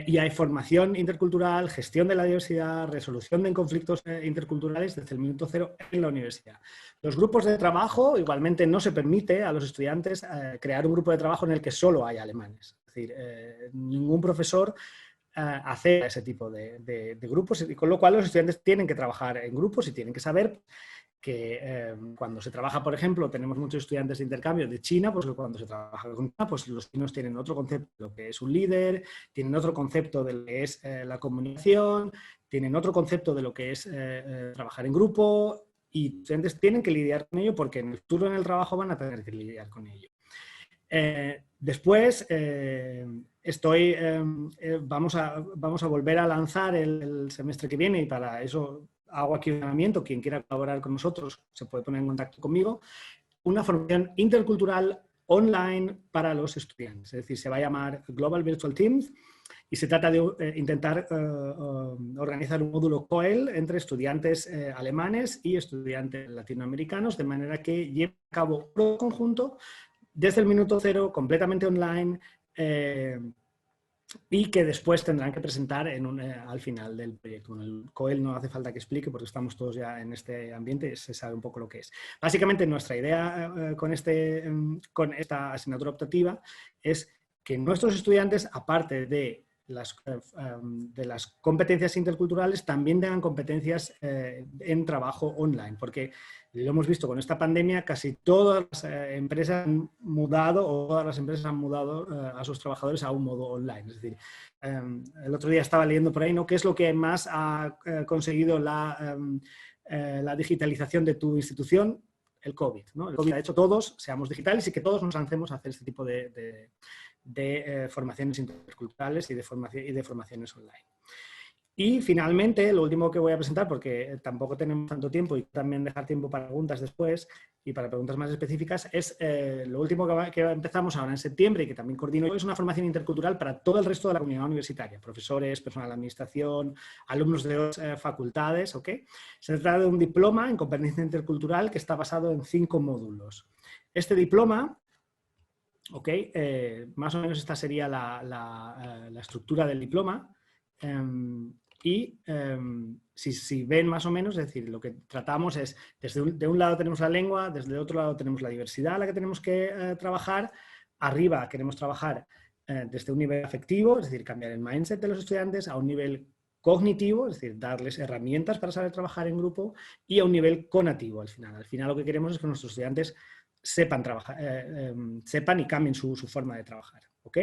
Y hay formación intercultural, gestión de la diversidad, resolución de conflictos interculturales desde el minuto 0 en la universidad. Los grupos de trabajo, igualmente no se permite a los estudiantes crear un grupo de trabajo en el que solo hay alemanes. Es decir, ningún profesor hace ese tipo de grupos, y con lo cual los estudiantes tienen que trabajar en grupos y tienen que saber que cuando se trabaja, por ejemplo, tenemos muchos estudiantes de intercambio de China, pues cuando se trabaja con China, pues los chinos tienen otro concepto de lo que es un líder, tienen otro concepto de lo que es la comunicación, tienen otro concepto de lo que es trabajar en grupo, y los estudiantes tienen que lidiar con ello porque en el futuro en el trabajo van a tener que lidiar con ello. Después vamos a volver a lanzar el semestre que viene, y para eso hago aquí un llamamiento. Quien quiera colaborar con nosotros se puede poner en contacto conmigo. Una formación intercultural online para los estudiantes. Es decir, se va a llamar Global Virtual Teams y se trata de intentar organizar un módulo COEL entre estudiantes alemanes y estudiantes latinoamericanos, de manera que lleve a cabo un conjunto desde el minuto 0, completamente online, y que después tendrán que presentar al final del proyecto. Bueno, el COEL no hace falta que explique porque estamos todos ya en este ambiente y se sabe un poco lo que es. Básicamente nuestra idea con esta asignatura optativa es que nuestros estudiantes, aparte de las competencias interculturales, también tengan competencias en trabajo online, porque lo hemos visto con esta pandemia, casi todas las empresas han mudado a sus trabajadores a un modo online. Es decir, el otro día estaba leyendo por ahí, ¿no?, qué es lo que más ha conseguido la digitalización de tu institución. El COVID, ¿no? El COVID ha hecho todos seamos digitales y que todos nos lancemos a hacer este tipo de formaciones interculturales y de formaciones online. Y finalmente, lo último que voy a presentar, porque tampoco tenemos tanto tiempo y también dejar tiempo para preguntas después y para preguntas más específicas, es lo último que empezamos ahora en septiembre y que también coordino, es una formación intercultural para todo el resto de la comunidad universitaria, profesores, personal de administración, alumnos de otras facultades, ¿ok? Se trata de un diploma en competencia intercultural que está basado en 5 módulos. Este diploma ¿ok? Más o menos esta sería la estructura del diploma. Si ven más o menos, es decir, lo que tratamos es, de un lado tenemos la lengua, desde el otro lado tenemos la diversidad a la que tenemos que trabajar, arriba queremos trabajar desde un nivel afectivo, es decir, cambiar el mindset de los estudiantes, a un nivel cognitivo, es decir, darles herramientas para saber trabajar en grupo, y a un nivel conativo al final. Al final lo que queremos es que nuestros estudiantes sepan trabajar, sepan y cambien su forma de trabajar, ¿ok?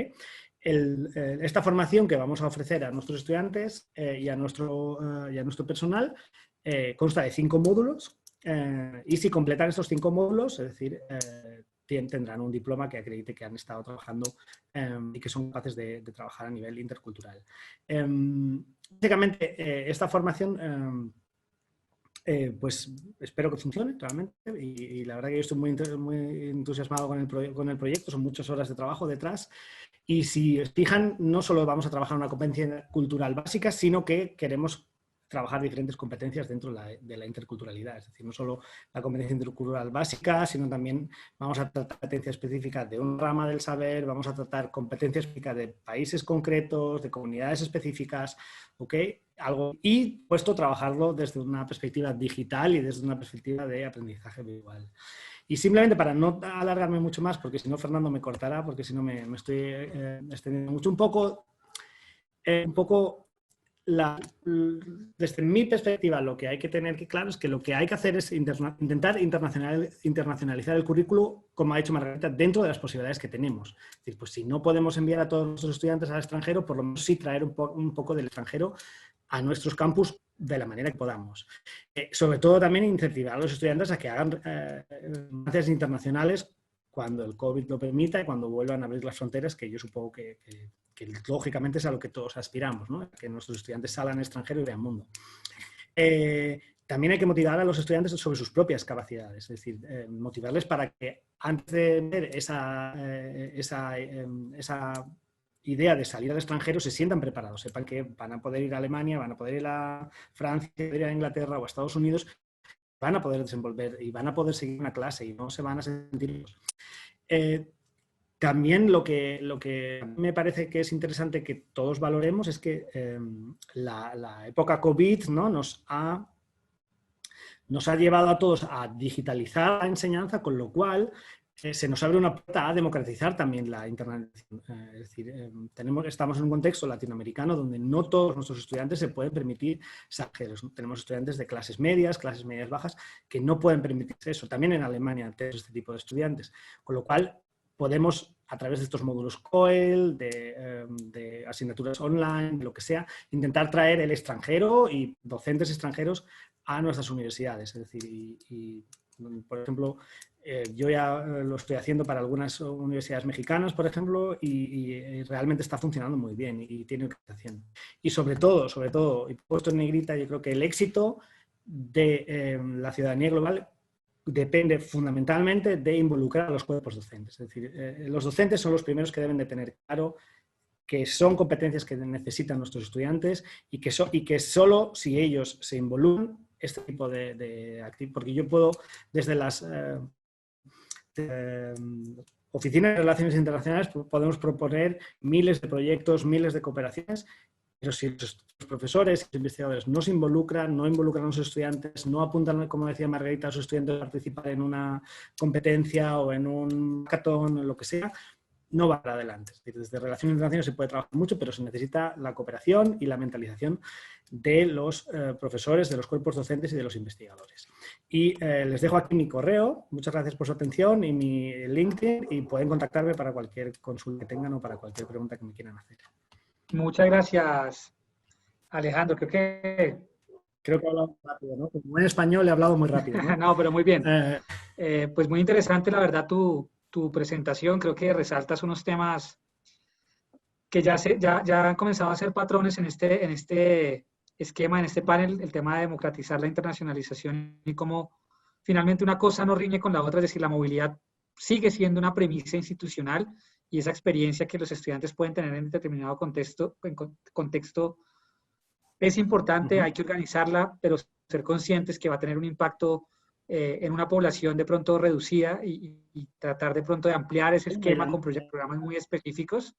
Esta formación que vamos a ofrecer a nuestros estudiantes y a nuestro personal consta de 5 módulos y si completan estos 5 módulos, es decir, tendrán un diploma que acredite que han estado trabajando y que son capaces de trabajar a nivel intercultural. Básicamente, esta formación pues espero que funcione realmente y la verdad que yo estoy muy entusiasmado con el proyecto, son muchas horas de trabajo detrás. Y si os fijan, no solo vamos a trabajar una competencia cultural básica, sino que queremos trabajar diferentes competencias dentro de la interculturalidad. Es decir, no solo la competencia intercultural básica, sino también vamos a tratar competencia específica de un rama del saber, vamos a tratar competencia específica de países concretos, de comunidades específicas, ¿ok? Y puesto trabajarlo desde una perspectiva digital y desde una perspectiva de aprendizaje visual. Y simplemente para no alargarme mucho más, porque si no Fernando me cortará, porque si no me estoy extendiendo mucho, un poco desde mi perspectiva lo que hay que tener claro es que lo que hay que hacer es intentar internacionalizar el currículo, como ha dicho Margarita, dentro de las posibilidades que tenemos. Es decir, pues si no podemos enviar a todos nuestros estudiantes al extranjero, por lo menos sí traer un poco del extranjero a nuestros campus de la manera que podamos. Sobre todo también incentivar a los estudiantes a que hagan másteres internacionales cuando el COVID lo permita y cuando vuelvan a abrir las fronteras, que yo supongo que lógicamente es a lo que todos aspiramos, ¿no? Que nuestros estudiantes salgan al extranjero y vean mundo. También hay que motivar a los estudiantes sobre sus propias capacidades, es decir, motivarles para que antes de ver esa idea de salir al extranjero se sientan preparados, sepan que van a poder ir a Alemania, van a poder ir a Francia, poder ir a Inglaterra o a Estados Unidos, van a poder desenvolver y van a poder seguir una clase y no se van a sentir... También lo que me parece que es interesante que todos valoremos es que la época COVID, ¿no? nos ha llevado a todos a digitalizar la enseñanza, con lo cual se nos abre una puerta a democratizar también la internalización. Es decir, estamos en un contexto latinoamericano donde no todos nuestros estudiantes se pueden permitir extranjeros. Tenemos estudiantes de clases medias bajas, que no pueden permitirse eso. También en Alemania tenemos este tipo de estudiantes. Con lo cual, podemos, a través de estos módulos COEL, de asignaturas online, lo que sea, intentar traer el extranjero y docentes extranjeros a nuestras universidades. Es decir, por ejemplo, yo ya lo estoy haciendo para algunas universidades mexicanas, por ejemplo, y realmente está funcionando muy bien y tiene organización. Y sobre todo, y puesto en negrita, yo creo que el éxito de la ciudadanía global depende fundamentalmente de involucrar a los cuerpos docentes. Es decir, los docentes son los primeros que deben de tener claro que son competencias que necesitan nuestros estudiantes y que solo si ellos se involucran este tipo de actividades, porque yo puedo desde las oficinas de relaciones internacionales podemos proponer miles de proyectos, miles de cooperaciones, pero si los profesores y los investigadores no se involucran, no involucran a los estudiantes, no apuntan, como decía Margarita, a sus estudiantes a participar en una competencia o en un hackathon o lo que sea, no va para adelante. Es decir, desde relaciones internacionales se puede trabajar mucho, pero se necesita la cooperación y la mentalización de los profesores, de los cuerpos docentes y de los investigadores. Y les dejo aquí mi correo. Muchas gracias por su atención y mi LinkedIn, y pueden contactarme para cualquier consulta que tengan o para cualquier pregunta que me quieran hacer. Muchas gracias, Alejandro. Creo que he hablado rápido, ¿no? Como en español he hablado muy rápido, ¿no? No, pero muy bien. Pues muy interesante, la verdad, tu presentación. Creo que resaltas unos temas que ya han comenzado a ser patrones en este esquema, en este panel, el tema de democratizar la internacionalización y cómo finalmente una cosa no riñe con la otra, es decir, la movilidad sigue siendo una premisa institucional y esa experiencia que los estudiantes pueden tener en determinado contexto es importante, hay que organizarla, pero ser conscientes que va a tener un impacto en una población de pronto reducida y tratar de pronto de ampliar ese esquema con programas muy específicos,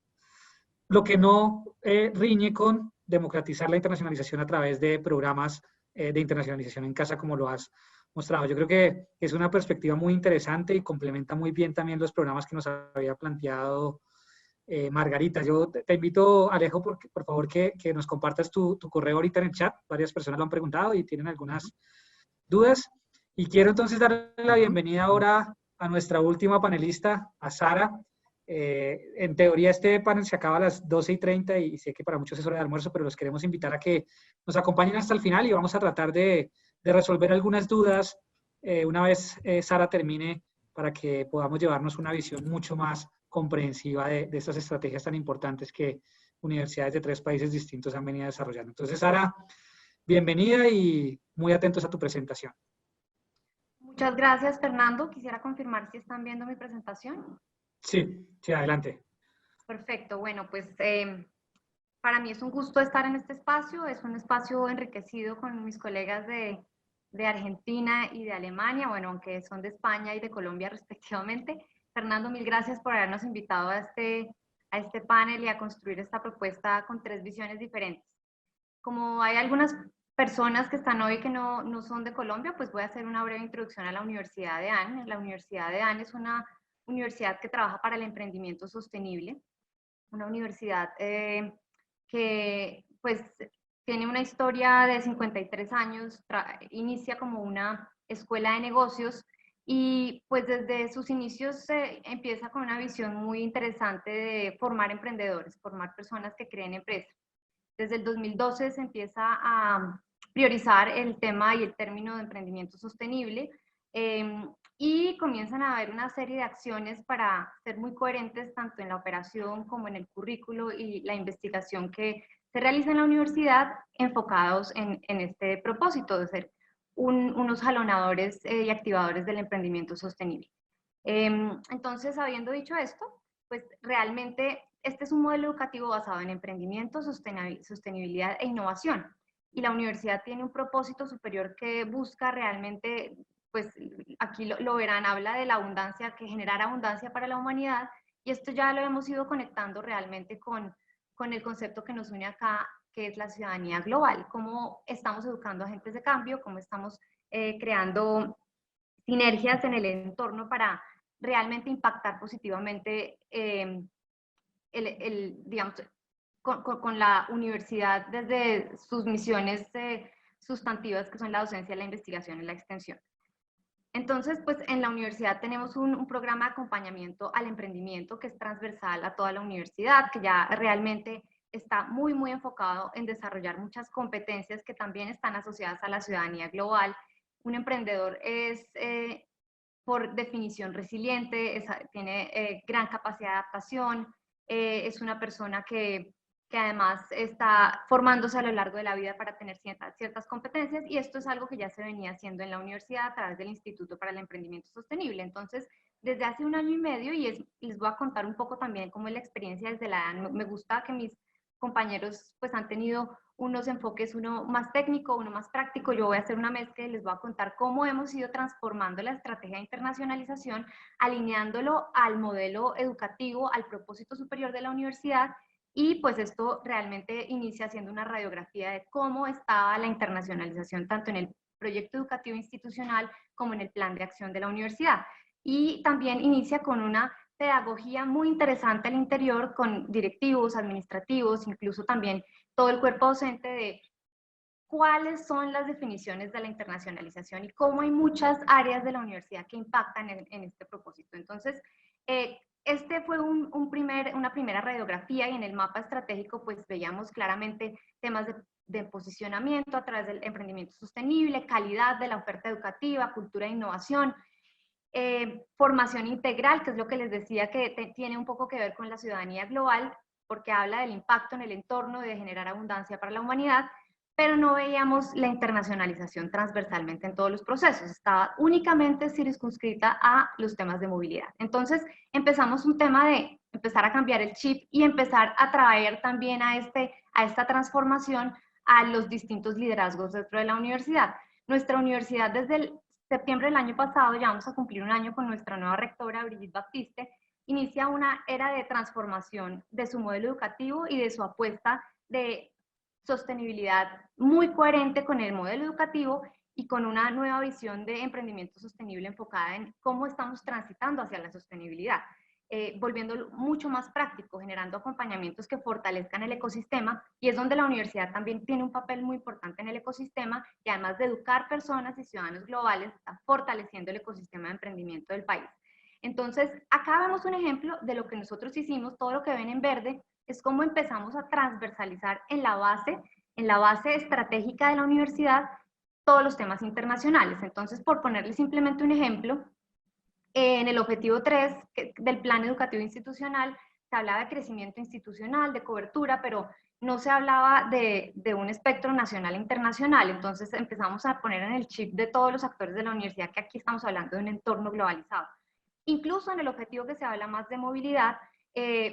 lo que no riñe con democratizar la internacionalización a través de programas de internacionalización en casa, como lo has mostrado. Yo creo que es una perspectiva muy interesante y complementa muy bien también los programas que nos había planteado Margarita. Yo te invito, Alejo, por favor, que nos compartas tu correo ahorita en el chat. Varias personas lo han preguntado y tienen algunas dudas. Y quiero entonces darle la bienvenida ahora a nuestra última panelista, a Sara. En teoría este panel se acaba a las 12:30 y sé que para muchos es hora de almuerzo, pero los queremos invitar a que nos acompañen hasta el final y vamos a tratar de resolver algunas dudas una vez Sara termine, para que podamos llevarnos una visión mucho más comprensiva de estas estrategias tan importantes que universidades de 3 países distintos han venido desarrollando. Entonces, Sara, bienvenida y muy atentos a tu presentación. Muchas gracias, Fernando. Quisiera confirmar si están viendo mi presentación. Sí, adelante. Perfecto. Bueno, pues para mí es un gusto estar en este espacio. Es un espacio enriquecido con mis colegas de Argentina y de Alemania, bueno, aunque son de España y de Colombia respectivamente. Fernando, mil gracias por habernos invitado a este panel y a construir esta propuesta con 3 visiones diferentes. Como hay algunas personas que están hoy que no son de Colombia, pues voy a hacer una breve introducción a la Universidad de Anne. La Universidad de Anne es una universidad que trabaja para el emprendimiento sostenible, una universidad que pues tiene una historia de 53 años, inicia como una escuela de negocios y pues desde sus inicios empieza con una visión muy interesante de formar emprendedores, formar personas que creen empresas. Desde el 2012 se empieza a priorizar el tema y el término de emprendimiento sostenible y comienzan a haber una serie de acciones para ser muy coherentes tanto en la operación como en el currículo y la investigación que se realiza en la universidad, enfocados en este propósito de ser unos jalonadores y activadores del emprendimiento sostenible. Entonces, habiendo dicho esto, pues realmente este es un modelo educativo basado en emprendimiento, sostenibilidad e innovación. Y la universidad tiene un propósito superior que busca realmente, pues aquí lo verán, habla de la abundancia, que generar abundancia para la humanidad, y esto ya lo hemos ido conectando realmente con el concepto que nos une acá, que es la ciudadanía global, cómo estamos educando agentes de cambio, cómo estamos creando sinergias en el entorno para realmente impactar positivamente digamos, con la universidad desde sus misiones sustantivas, que son la docencia, la investigación y la extensión. Entonces, pues en la universidad tenemos un programa de acompañamiento al emprendimiento que es transversal a toda la universidad, que ya realmente está muy enfocado en desarrollar muchas competencias que también están asociadas a la ciudadanía global. Un emprendedor es, por definición, resiliente, tiene gran capacidad de adaptación, es una persona que además está formándose a lo largo de la vida para tener ciertas competencias, y esto es algo que ya se venía haciendo en la universidad a través del Instituto para el Emprendimiento Sostenible. Entonces, desde hace 1 año y medio, y les voy a contar un poco también cómo es la experiencia desde la EDAN. Me gusta que mis compañeros pues han tenido unos enfoques, uno más técnico, uno más práctico. Yo voy a hacer una mezcla y les voy a contar cómo hemos ido transformando la estrategia de internacionalización, alineándolo al modelo educativo, al propósito superior de la universidad. Y pues esto realmente inicia siendo una radiografía de cómo estaba la internacionalización tanto en el proyecto educativo institucional como en el plan de acción de la universidad. Y también inicia con una pedagogía muy interesante al interior, con directivos, administrativos, incluso también todo el cuerpo docente, de cuáles son las definiciones de la internacionalización y cómo hay muchas áreas de la universidad que impactan en este propósito. Entonces, este fue una primera radiografía, y en el mapa estratégico pues veíamos claramente temas de posicionamiento a través del emprendimiento sostenible, calidad de la oferta educativa, cultura e innovación, formación integral, que es lo que les decía que tiene un poco que ver con la ciudadanía global, porque habla del impacto en el entorno, de generar abundancia para la humanidad, pero no veíamos la internacionalización transversalmente en todos los procesos, estaba únicamente circunscrita a los temas de movilidad. Entonces empezamos un tema de empezar a cambiar el chip y empezar a traer también a esta transformación a los distintos liderazgos dentro de la universidad. Nuestra universidad desde el septiembre del año pasado, ya vamos a cumplir un año con nuestra nueva rectora, Brigitte Baptiste, inicia una era de transformación de su modelo educativo y de su apuesta de sostenibilidad muy coherente con el modelo educativo y con una nueva visión de emprendimiento sostenible enfocada en cómo estamos transitando hacia la sostenibilidad, volviéndolo mucho más práctico, generando acompañamientos que fortalezcan el ecosistema, y es donde la universidad también tiene un papel muy importante en el ecosistema, y además de educar personas y ciudadanos globales, está fortaleciendo el ecosistema de emprendimiento del país. Entonces, acá vemos un ejemplo de lo que nosotros hicimos. Todo lo que ven en verde es cómo empezamos a transversalizar en la base estratégica de la universidad, todos los temas internacionales. Entonces, por ponerles simplemente un ejemplo, en el objetivo 3 del Plan Educativo Institucional se hablaba de crecimiento institucional, de cobertura, pero no se hablaba de un espectro nacional e internacional. Entonces empezamos a poner en el chip de todos los actores de la universidad que aquí estamos hablando de un entorno globalizado. Incluso en el objetivo que se habla más de movilidad,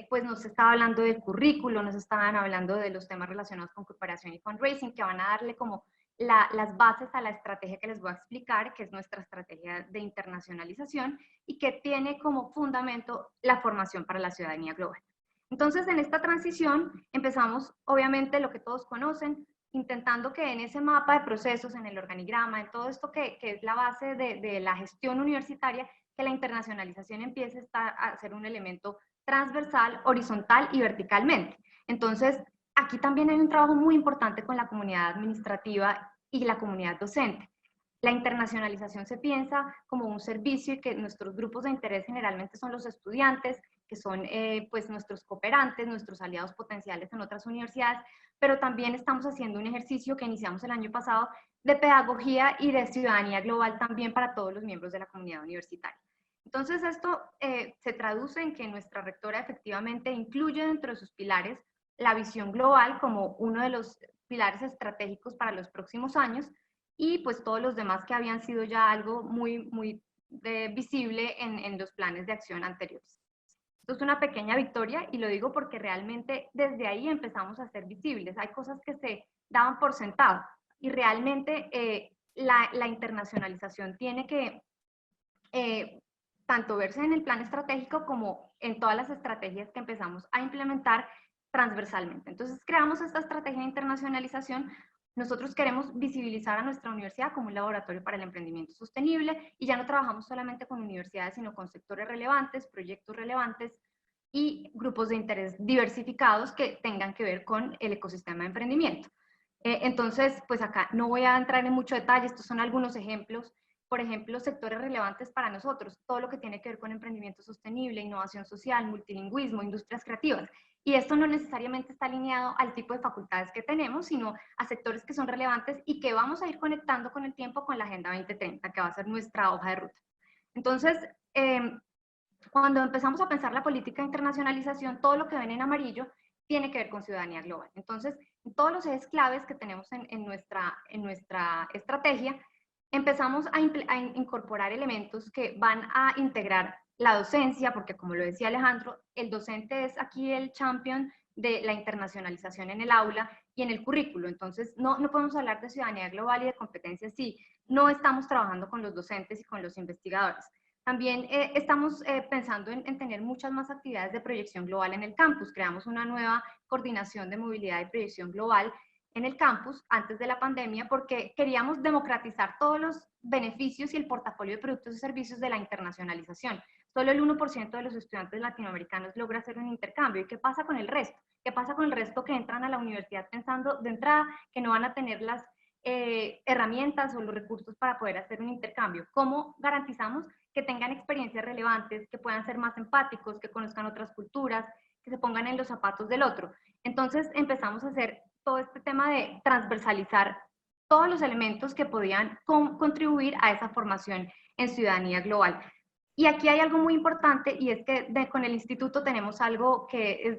pues nos estaba hablando del currículo, nos estaban hablando de los temas relacionados con cooperación y fundraising, que van a darle como las bases a la estrategia que les voy a explicar, que es nuestra estrategia de internacionalización y que tiene como fundamento la formación para la ciudadanía global. Entonces, en esta transición empezamos, obviamente, lo que todos conocen, intentando que en ese mapa de procesos, en el organigrama, en todo esto que es la base de la gestión universitaria, que la internacionalización empiece a ser un elemento transversal, horizontal y verticalmente. Entonces, aquí también hay un trabajo muy importante con la comunidad administrativa y la comunidad docente. La internacionalización se piensa como un servicio, y que nuestros grupos de interés generalmente son los estudiantes, que son pues nuestros cooperantes, nuestros aliados potenciales en otras universidades, pero también estamos haciendo un ejercicio que iniciamos el año pasado de pedagogía y de ciudadanía global también para todos los miembros de la comunidad universitaria. Entonces esto se traduce en que nuestra rectora efectivamente incluye dentro de sus pilares la visión global como uno de los pilares estratégicos para los próximos años, y pues todos los demás que habían sido ya algo muy visible en los planes de acción anteriores. Esto es una pequeña victoria, y lo digo porque realmente desde ahí empezamos a ser visibles. Hay cosas que se daban por sentado, y realmente la internacionalización tiene que tanto verse en el plan estratégico como en todas las estrategias que empezamos a implementar transversalmente. Entonces creamos esta estrategia de internacionalización. Nosotros queremos visibilizar a nuestra universidad como un laboratorio para el emprendimiento sostenible, y ya no trabajamos solamente con universidades, sino con sectores relevantes, proyectos relevantes y grupos de interés diversificados que tengan que ver con el ecosistema de emprendimiento. Entonces, pues acá no voy a entrar en mucho detalle, estos son algunos ejemplos. Por ejemplo, sectores relevantes para nosotros, todo lo que tiene que ver con emprendimiento sostenible, innovación social, multilingüismo, industrias creativas. Y esto no necesariamente está alineado al tipo de facultades que tenemos, sino a sectores que son relevantes y que vamos a ir conectando con el tiempo con la Agenda 2030, que va a ser nuestra hoja de ruta. Entonces, cuando empezamos a pensar la política de internacionalización, todo lo que ven en amarillo tiene que ver con ciudadanía global. Entonces, todos los ejes claves que tenemos en nuestra estrategia, empezamos a incorporar elementos que van a integrar la docencia, porque como lo decía Alejandro, el docente es aquí el champion de la internacionalización en el aula y en el currículo. Entonces, no podemos hablar de ciudadanía global y de competencias si no estamos trabajando con los docentes y con los investigadores. También estamos pensando en tener muchas más actividades de proyección global en el campus. Creamos una nueva coordinación de movilidad y proyección global en el campus antes de la pandemia, porque queríamos democratizar todos los beneficios y el portafolio de productos y servicios de la internacionalización. Solo el 1% de los estudiantes latinoamericanos logra hacer un intercambio. ¿Y qué pasa con el resto? ¿Qué pasa con el resto que entran a la universidad pensando de entrada que no van a tener las herramientas o los recursos para poder hacer un intercambio? ¿Cómo garantizamos que tengan experiencias relevantes, que puedan ser más empáticos, que conozcan otras culturas, que se pongan en los zapatos del otro? Entonces empezamos a hacer todo este tema de transversalizar todos los elementos que podían contribuir a esa formación en ciudadanía global. Y aquí hay algo muy importante, y es que con el instituto tenemos algo que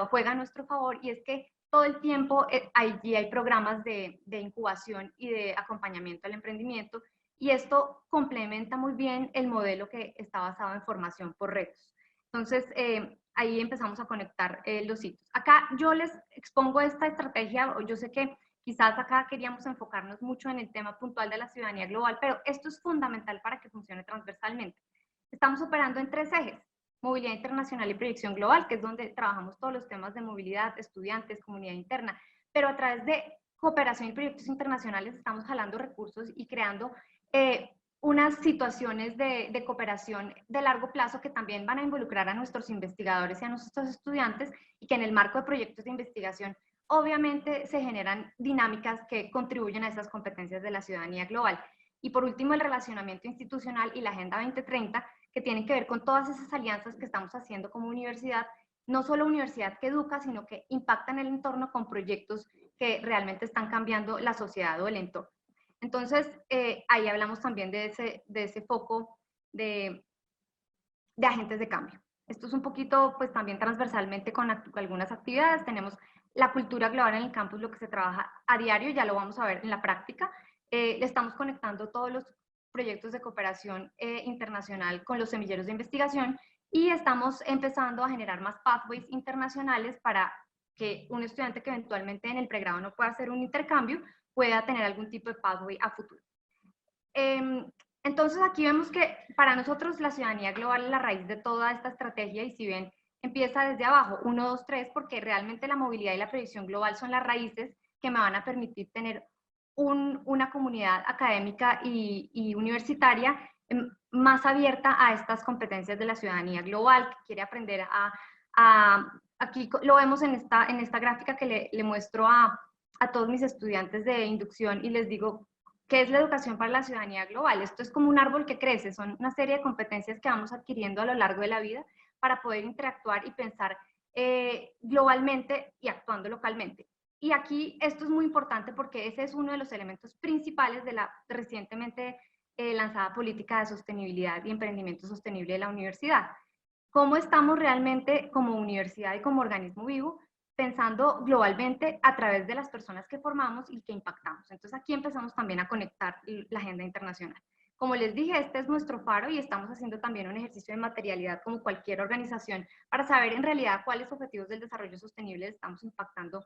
juega a nuestro favor, y es que todo el tiempo allí hay programas de incubación y de acompañamiento al emprendimiento, y esto complementa muy bien el modelo que está basado en formación por retos. Entonces, ahí empezamos a conectar los hitos. Acá yo les expongo esta estrategia, yo sé que Quizás acá queríamos enfocarnos mucho en el tema puntual de la ciudadanía global, pero esto es fundamental para que funcione transversalmente. Estamos operando en 3 ejes: movilidad internacional y proyección global, que es donde trabajamos todos los temas de movilidad, estudiantes, comunidad interna, pero a través de cooperación y proyectos internacionales estamos jalando recursos y creando unas situaciones de cooperación de largo plazo que también van a involucrar a nuestros investigadores y a nuestros estudiantes, y que en el marco de proyectos de investigación obviamente se generan dinámicas que contribuyen a esas competencias de la ciudadanía global. Y por último, el relacionamiento institucional y la Agenda 2030, que tienen que ver con todas esas alianzas que estamos haciendo como universidad, no solo universidad que educa, sino que impactan el entorno con proyectos que realmente están cambiando la sociedad o el entorno. Entonces, ahí hablamos también de ese foco de agentes de cambio. Esto es un poquito, pues también transversalmente con algunas actividades. Tenemos la cultura global en el campus, lo que se trabaja a diario, ya lo vamos a ver en la práctica. Le estamos conectando todos los proyectos de cooperación internacional con los semilleros de investigación, y estamos empezando a generar más pathways internacionales para que un estudiante que eventualmente en el pregrado no pueda hacer un intercambio pueda tener algún tipo de pathway a futuro. Entonces aquí vemos que para nosotros la ciudadanía global es la raíz de toda esta estrategia, y si ven, empieza desde abajo, 1, 2, 3, porque realmente la movilidad y la proyección global son las raíces que me van a permitir tener una comunidad académica y universitaria más abierta a estas competencias de la ciudadanía global, que quiere aprender aquí lo vemos en esta gráfica que le muestro a todos mis estudiantes de inducción, y les digo, ¿qué es la educación para la ciudadanía global? Esto es como un árbol que crece, son una serie de competencias que vamos adquiriendo a lo largo de la vida para poder interactuar y pensar globalmente y actuando localmente. Y aquí esto es muy importante porque ese es uno de los elementos principales de la recientemente lanzada política de sostenibilidad y emprendimiento sostenible de la universidad. ¿Cómo estamos realmente como universidad y como organismo vivo pensando globalmente a través de las personas que formamos y que impactamos? Entonces aquí empezamos también a conectar la agenda internacional. Como les dije, este es nuestro faro, y estamos haciendo también un ejercicio de materialidad como cualquier organización para saber en realidad cuáles objetivos del desarrollo sostenible estamos impactando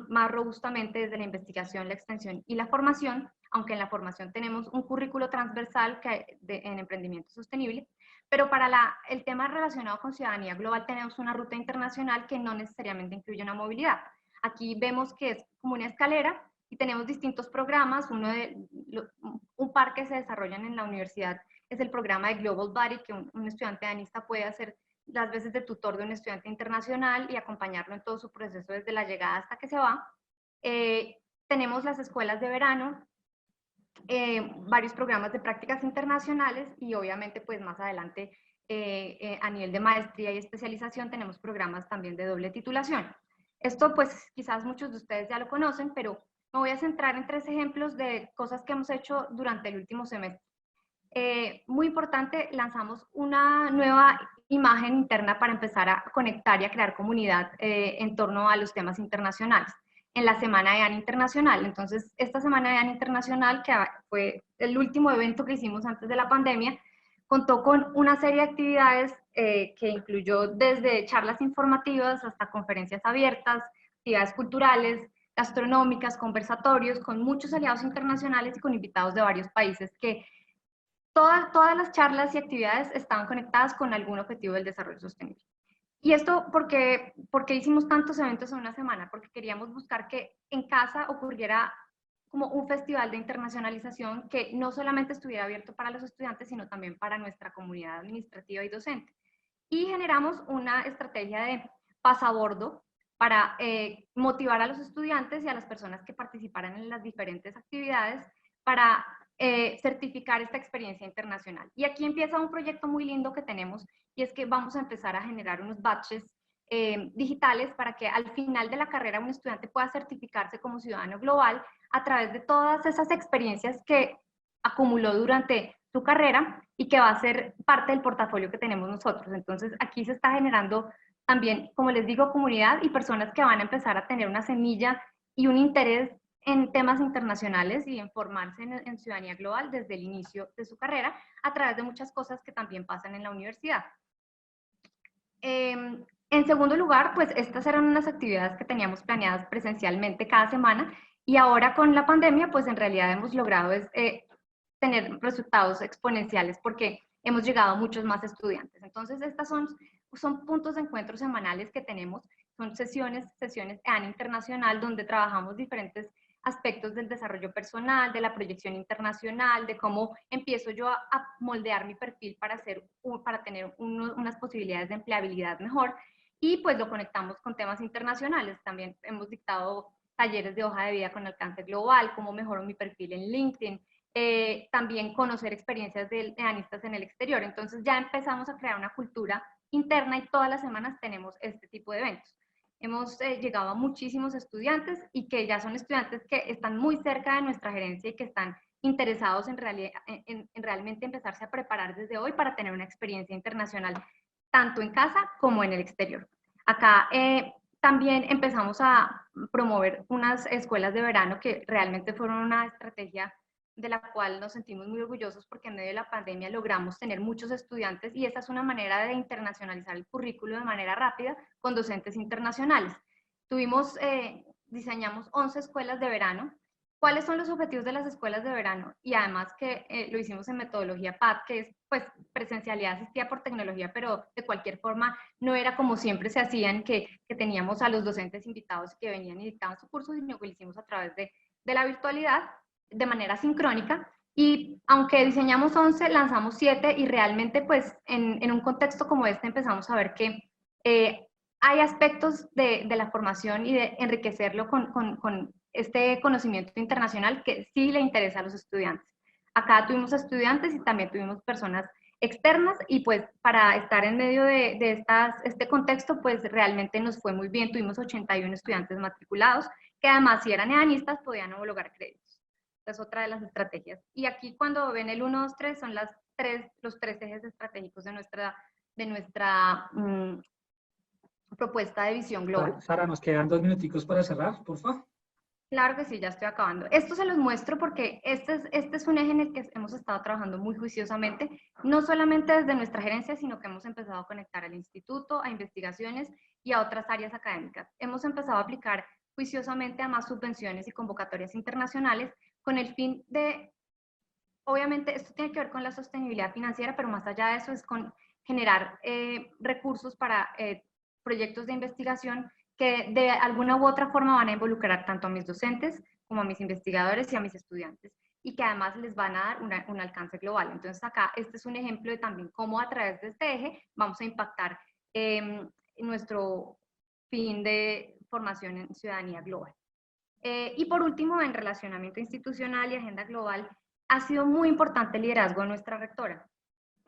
más robustamente desde la investigación, la extensión y la formación, aunque en la formación tenemos un currículo transversal en emprendimiento sostenible. Pero para el tema relacionado con ciudadanía global tenemos una ruta internacional que no necesariamente incluye una movilidad. Aquí vemos que es como una escalera y tenemos distintos programas. Un par que se desarrollan en la universidad es el programa de Global Buddy, que un estudiante danista puede hacer las veces de tutor de un estudiante internacional y acompañarlo en todo su proceso desde la llegada hasta que se va. Tenemos las escuelas de verano, varios programas de prácticas internacionales, y obviamente pues más adelante a nivel de maestría y especialización tenemos programas también de doble titulación. Esto pues quizás muchos de ustedes ya lo conocen, pero me voy a centrar en 3 ejemplos de cosas que hemos hecho durante el último semestre. Muy importante, lanzamos una nueva imagen interna para empezar a conectar y a crear comunidad en torno a los temas internacionales en la Semana de EAN Internacional. Entonces, esta Semana de EAN Internacional, que fue el último evento que hicimos antes de la pandemia, contó con una serie de actividades que incluyó desde charlas informativas hasta conferencias abiertas, actividades culturales, gastronómicas, conversatorios, con muchos aliados internacionales y con invitados de varios países que todas las charlas y actividades estaban conectadas con algún objetivo del desarrollo sostenible. ¿Y esto por qué hicimos tantos eventos en una semana? Porque queríamos buscar que en casa ocurriera como un festival de internacionalización que no solamente estuviera abierto para los estudiantes, sino también para nuestra comunidad administrativa y docente. Y generamos una estrategia de pasabordo para motivar a los estudiantes y a las personas que participaran en las diferentes actividades para certificar esta experiencia internacional. Y aquí empieza un proyecto muy lindo que tenemos, y es que vamos a empezar a generar unos badges digitales para que al final de la carrera un estudiante pueda certificarse como ciudadano global a través de todas esas experiencias que acumuló durante su carrera y que va a ser parte del portafolio que tenemos nosotros. Entonces aquí se está generando también, como les digo, comunidad y personas que van a empezar a tener una semilla y un interés en temas internacionales y en formarse en ciudadanía global desde el inicio de su carrera a través de muchas cosas que también pasan en la universidad. En segundo lugar, pues estas eran unas actividades que teníamos planeadas presencialmente cada semana, Y ahora con la pandemia, pues en realidad hemos logrado tener resultados exponenciales porque hemos llegado a muchos más estudiantes. Entonces, estas son puntos de encuentro semanales que tenemos, son sesiones EAN internacional donde trabajamos diferentes aspectos del desarrollo personal, de la proyección internacional, de cómo empiezo yo a moldear mi perfil para tener unas posibilidades de empleabilidad mejor, y pues lo conectamos con temas internacionales. También hemos dictado talleres de hoja de vida con alcance global, cómo mejoro mi perfil en LinkedIn, también conocer experiencias de EANistas en el exterior. Entonces ya empezamos a crear una cultura interna y todas las semanas tenemos este tipo de eventos. Hemos llegado a muchísimos estudiantes y que ya son estudiantes que están muy cerca de nuestra gerencia y que están interesados en realmente empezarse a preparar desde hoy para tener una experiencia internacional, tanto en casa como en el exterior. Acá también empezamos a promover unas escuelas de verano que realmente fueron una estrategia de la cual nos sentimos muy orgullosos porque en medio de la pandemia logramos tener muchos estudiantes y esta es una manera de internacionalizar el currículo de manera rápida con docentes internacionales. Diseñamos 11 escuelas de verano. ¿Cuáles son los objetivos de las escuelas de verano? Y además que lo hicimos en metodología PAD, que es pues presencialidad asistida por tecnología, pero de cualquier forma no era como siempre se hacían, que teníamos a los docentes invitados que venían y dictaban su curso, sino que lo hicimos a través de la virtualidad, de manera sincrónica. Y aunque diseñamos 11, lanzamos 7 y realmente pues en un contexto como este empezamos a ver que hay aspectos de la formación y de enriquecerlo con este conocimiento internacional que sí le interesa a los estudiantes. Acá tuvimos estudiantes y también tuvimos personas externas y pues para estar en medio de este contexto pues realmente nos fue muy bien. Tuvimos 81 estudiantes matriculados que además si eran EANistas podían homologar créditos. Es otra de las estrategias. Y aquí cuando ven el 1, 2, 3 son los 3 ejes estratégicos de nuestra propuesta de visión global. Sara, nos quedan 2 minuticos para cerrar, por favor. Claro que sí, ya estoy acabando. Esto se los muestro porque este es un eje en el que hemos estado trabajando muy juiciosamente, no solamente desde nuestra gerencia, sino que hemos empezado a conectar al instituto, a investigaciones y a otras áreas académicas. Hemos empezado a aplicar juiciosamente a más subvenciones y convocatorias internacionales con el fin de, obviamente esto tiene que ver con la sostenibilidad financiera, pero más allá de eso es con generar recursos para proyectos de investigación que de alguna u otra forma van a involucrar tanto a mis docentes como a mis investigadores y a mis estudiantes y que además les van a dar un alcance global. Entonces acá este es un ejemplo de también cómo a través de este eje vamos a impactar nuestro fin de formación en ciudadanía global. Y por último, en relacionamiento institucional y agenda global, ha sido muy importante el liderazgo de nuestra rectora,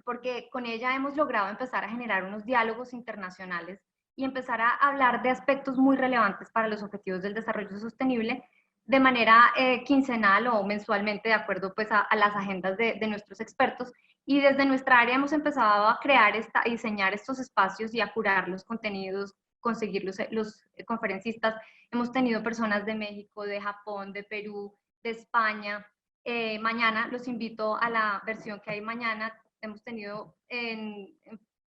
porque con ella hemos logrado empezar a generar unos diálogos internacionales y empezar a hablar de aspectos muy relevantes para los objetivos del desarrollo sostenible de manera quincenal o mensualmente, de acuerdo pues a las agendas de nuestros expertos. Y desde nuestra área hemos empezado a a diseñar estos espacios y a curar los contenidos, conseguir los conferencistas. Hemos tenido personas de México, de Japón, de Perú, de España. Mañana los invito a la versión que hay mañana. Hemos tenido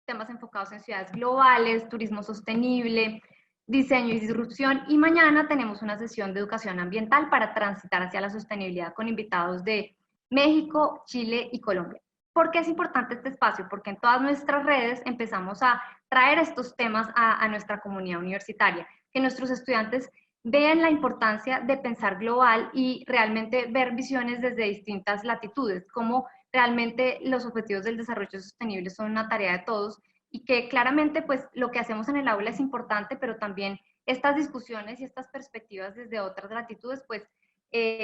temas enfocados en ciudades globales, turismo sostenible, diseño y disrupción, y mañana tenemos una sesión de educación ambiental para transitar hacia la sostenibilidad con invitados de México, Chile y Colombia. ¿Por qué es importante este espacio? Porque en todas nuestras redes empezamos a traer estos temas a nuestra comunidad universitaria, que nuestros estudiantes vean la importancia de pensar global y realmente ver visiones desde distintas latitudes, como realmente los objetivos del desarrollo sostenible son una tarea de todos y que claramente pues lo que hacemos en el aula es importante, pero también estas discusiones y estas perspectivas desde otras latitudes pues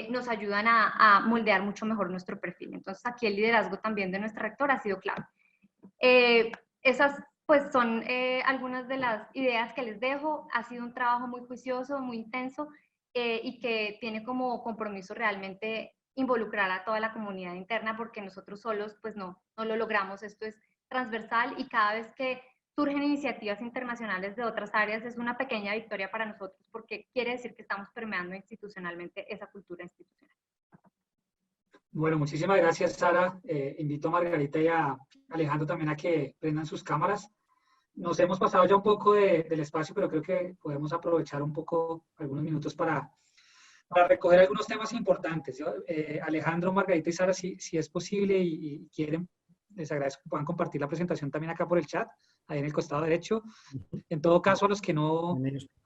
nos ayudan a moldear mucho mejor nuestro perfil. Entonces aquí el liderazgo también de nuestra rectora ha sido clave. Esas pues son algunas de las ideas que les dejo. Ha sido un trabajo muy juicioso, muy intenso y que tiene como compromiso realmente involucrar a toda la comunidad interna porque nosotros solos pues no lo logramos. Esto es transversal y cada vez que surgen iniciativas internacionales de otras áreas es una pequeña victoria para nosotros porque quiere decir que estamos permeando institucionalmente esa cultura institucional. Bueno, muchísimas gracias, Sara. Invito a Margarita y a Alejandro también a que prendan sus cámaras. Nos hemos pasado ya un poco del espacio, pero creo que podemos aprovechar un poco, algunos minutos para para recoger algunos temas importantes. Alejandro, Margarita y Sara, si es posible y quieren, les agradezco que puedan compartir la presentación también acá por el chat, ahí en el costado derecho. En todo caso, a los que no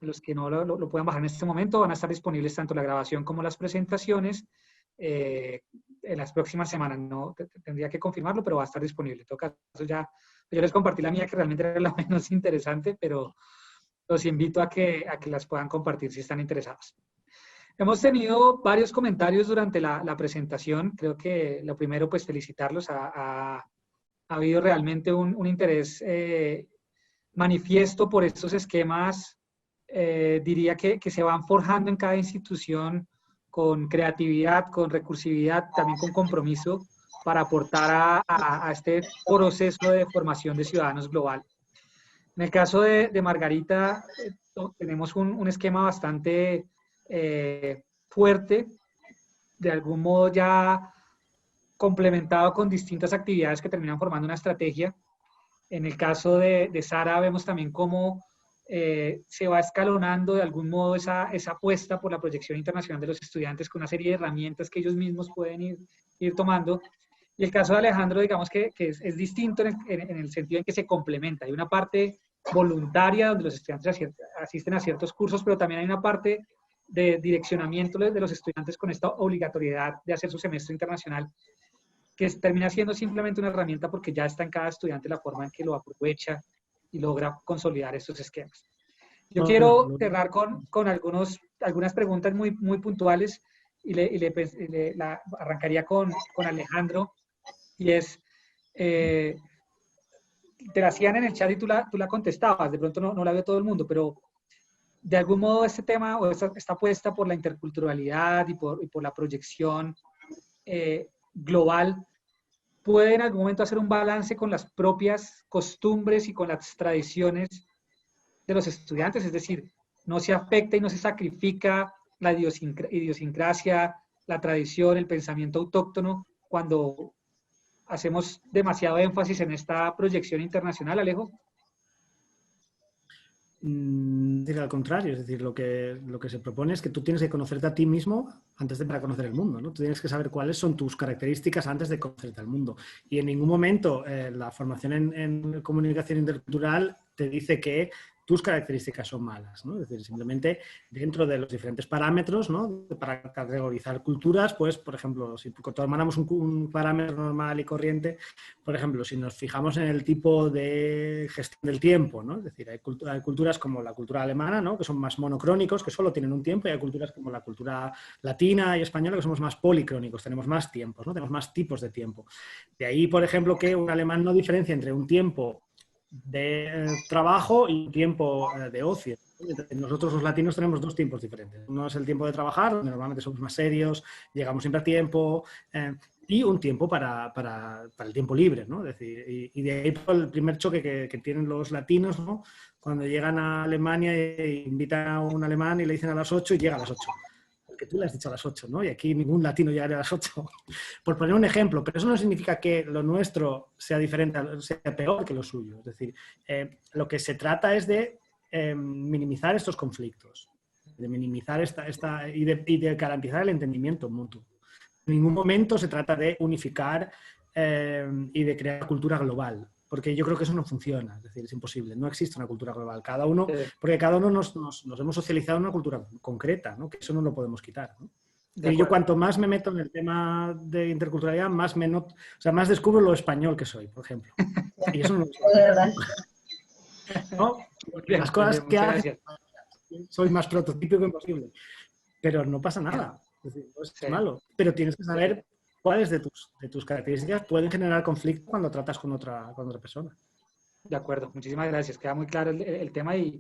lo puedan bajar en este momento, van a estar disponibles tanto la grabación como las presentaciones en las próximas semanas. No tendría que confirmarlo, pero va a estar disponible. En todo caso, ya yo les compartí la mía, que realmente era la menos interesante, pero los invito a que las puedan compartir si están interesados. Hemos tenido varios comentarios durante la presentación. Creo que lo primero, pues felicitarlos. Ha habido realmente un interés manifiesto por estos esquemas, diría que se van forjando en cada institución con creatividad, con recursividad, también con compromiso para aportar a este proceso de formación de ciudadanos global. En el caso de Margarita, tenemos un esquema bastante fuerte, de algún modo ya complementado con distintas actividades que terminan formando una estrategia. En el caso de Sara, vemos también cómo se va escalonando de algún modo esa apuesta por la proyección internacional de los estudiantes con una serie de herramientas que ellos mismos pueden ir tomando. Y el caso de Alejandro, digamos que es distinto en el sentido en que se complementa. Hay una parte voluntaria donde los estudiantes asisten a ciertos cursos, pero también hay una parte de direccionamiento de los estudiantes con esta obligatoriedad de hacer su semestre internacional, que termina siendo simplemente una herramienta porque ya está en cada estudiante la forma en que lo aprovecha y logra consolidar estos esquemas. Yo quiero cerrar con algunas preguntas muy puntuales y arrancaría con Alejandro, y es, te la hacían en el chat y tú la contestabas, de pronto no la veo todo el mundo, pero de algún modo este tema o esta apuesta por la interculturalidad y por la proyección global, puede en algún momento hacer un balance con las propias costumbres y con las tradiciones de los estudiantes, es decir, no se afecta y no se sacrifica la idiosincrasia, la tradición, el pensamiento autóctono, cuando hacemos demasiado énfasis en esta proyección internacional, Alejo. Al contrario, es decir, lo que se propone es que tú tienes que conocerte a ti mismo antes de para conocer el mundo, ¿no? Tú tienes que saber cuáles son tus características antes de conocerte al mundo. Y en ningún momento la formación en comunicación intercultural te dice que tus características son malas, ¿no? Es decir, simplemente dentro de los diferentes parámetros, ¿no? Para categorizar culturas, pues, por ejemplo, si tomáramos un parámetro normal y corriente, por ejemplo, si nos fijamos en el tipo de gestión del tiempo, ¿no? Es decir, hay culturas como la cultura alemana, ¿no? Que son más monocrónicos, que solo tienen un tiempo, y hay culturas como la cultura latina y española, que somos más policrónicos, tenemos más tiempos, ¿no? Tenemos más tipos de tiempo. De ahí, por ejemplo, que un alemán no diferencia entre un tiempo de trabajo y tiempo de ocio. Nosotros los latinos tenemos dos tiempos diferentes. Uno es el tiempo de trabajar, donde normalmente somos más serios, llegamos siempre a tiempo, y un tiempo para el tiempo libre, ¿no? Es decir, y de ahí el primer choque que tienen los latinos, ¿no? Cuando llegan a Alemania e invitan a un alemán y le dicen a las 8 y llega a las 8. Que tú le has dicho a las 8, ¿no? Y aquí ningún latino llegaría a las 8. Por poner un ejemplo, pero eso no significa que lo nuestro sea diferente, sea peor que lo suyo. Es decir, lo que se trata es de minimizar estos conflictos, de minimizar y de garantizar el entendimiento mutuo. En ningún momento se trata de unificar y de crear cultura global, porque yo creo que eso no funciona, es decir, es imposible, no existe una cultura global. Porque cada uno nos hemos socializado en una cultura concreta, ¿no? Que eso no lo podemos quitar, ¿no? Y yo cuanto más me meto en el tema de interculturalidad, más descubro lo español que soy, por ejemplo. Y eso no lo sé. ¿No? Las cosas que hago, soy más prototípico imposible. Pero no pasa nada. Es decir, no es malo. Pero tienes que saber cuáles de tus características pueden generar conflicto cuando tratas con otra persona. De acuerdo, muchísimas gracias. Queda muy claro el tema y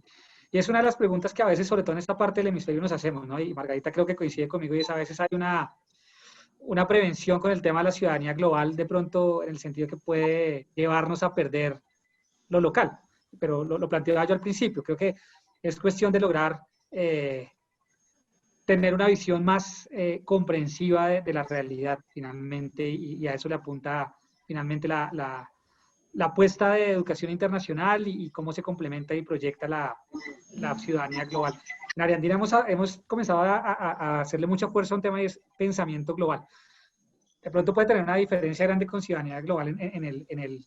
es una de las preguntas que a veces, sobre todo en esta parte del hemisferio, nos hacemos, ¿no? Y Margarita creo que coincide conmigo, y es a veces hay una prevención con el tema de la ciudadanía global, de pronto en el sentido que puede llevarnos a perder lo local. Pero lo planteaba yo al principio, creo que es cuestión de lograr tener una visión más comprensiva de la realidad, finalmente, y a eso le apunta finalmente la apuesta de educación internacional y cómo se complementa y proyecta la ciudadanía global. En Ariandina hemos comenzado a hacerle mucha fuerza a un tema y es pensamiento global. De pronto puede tener una diferencia grande con ciudadanía global en el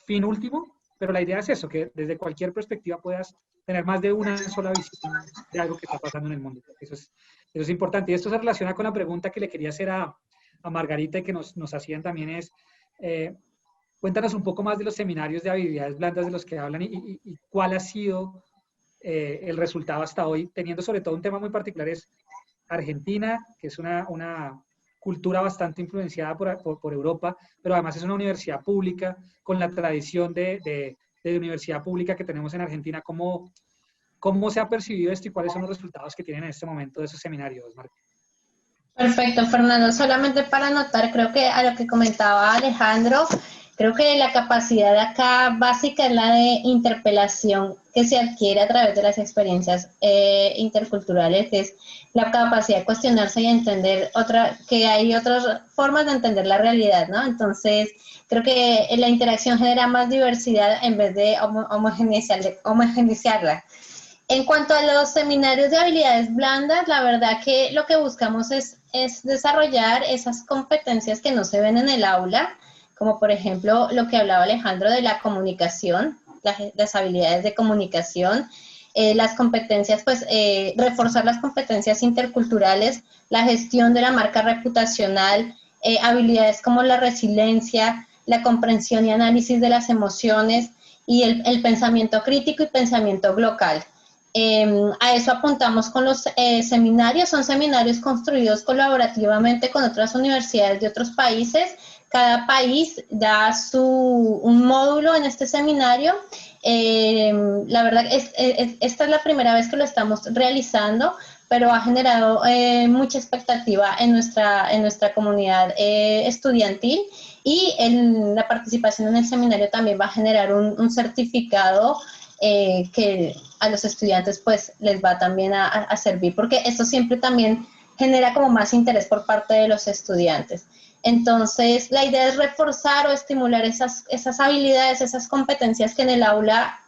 fin último, pero la idea es eso, que desde cualquier perspectiva puedas tener más de una sola visión de algo que está pasando en el mundo. Eso es importante. Y esto se relaciona con la pregunta que le quería hacer a Margarita y que nos hacían también es, cuéntanos un poco más de los seminarios de habilidades blandas de los que hablan y cuál ha sido el resultado hasta hoy, teniendo sobre todo un tema muy particular, es Argentina, que es una cultura bastante influenciada por Europa, pero además es una universidad pública con la tradición de universidad pública que tenemos en Argentina. ¿Cómo se ha percibido esto y cuáles son los resultados que tienen en este momento de esos seminarios, Marco? Perfecto, Fernando. Solamente para anotar, creo que a lo que comentaba Alejandro, creo que la capacidad acá básica es la de interpelación que se adquiere a través de las experiencias interculturales, que es la capacidad de cuestionarse y entender que hay otras formas de entender la realidad, ¿no? Entonces, creo que la interacción genera más diversidad en vez de homogeneizarla. En cuanto a los seminarios de habilidades blandas, la verdad que lo que buscamos es desarrollar esas competencias que no se ven en el aula, como por ejemplo lo que hablaba Alejandro de la comunicación, las habilidades de comunicación, las competencias, pues reforzar las competencias interculturales, la gestión de la marca reputacional, habilidades como la resiliencia, la comprensión y análisis de las emociones y el pensamiento crítico y pensamiento global. A eso apuntamos con los seminarios. Son seminarios construidos colaborativamente con otras universidades de otros países. Cada país da un módulo en este seminario. La verdad, esta es la primera vez que lo estamos realizando, pero ha generado mucha expectativa en nuestra comunidad estudiantil, y la participación en el seminario también va a generar un certificado que a los estudiantes pues les va también a servir, porque esto siempre también genera como más interés por parte de los estudiantes. Entonces, la idea es reforzar o estimular esas habilidades, esas competencias que en el aula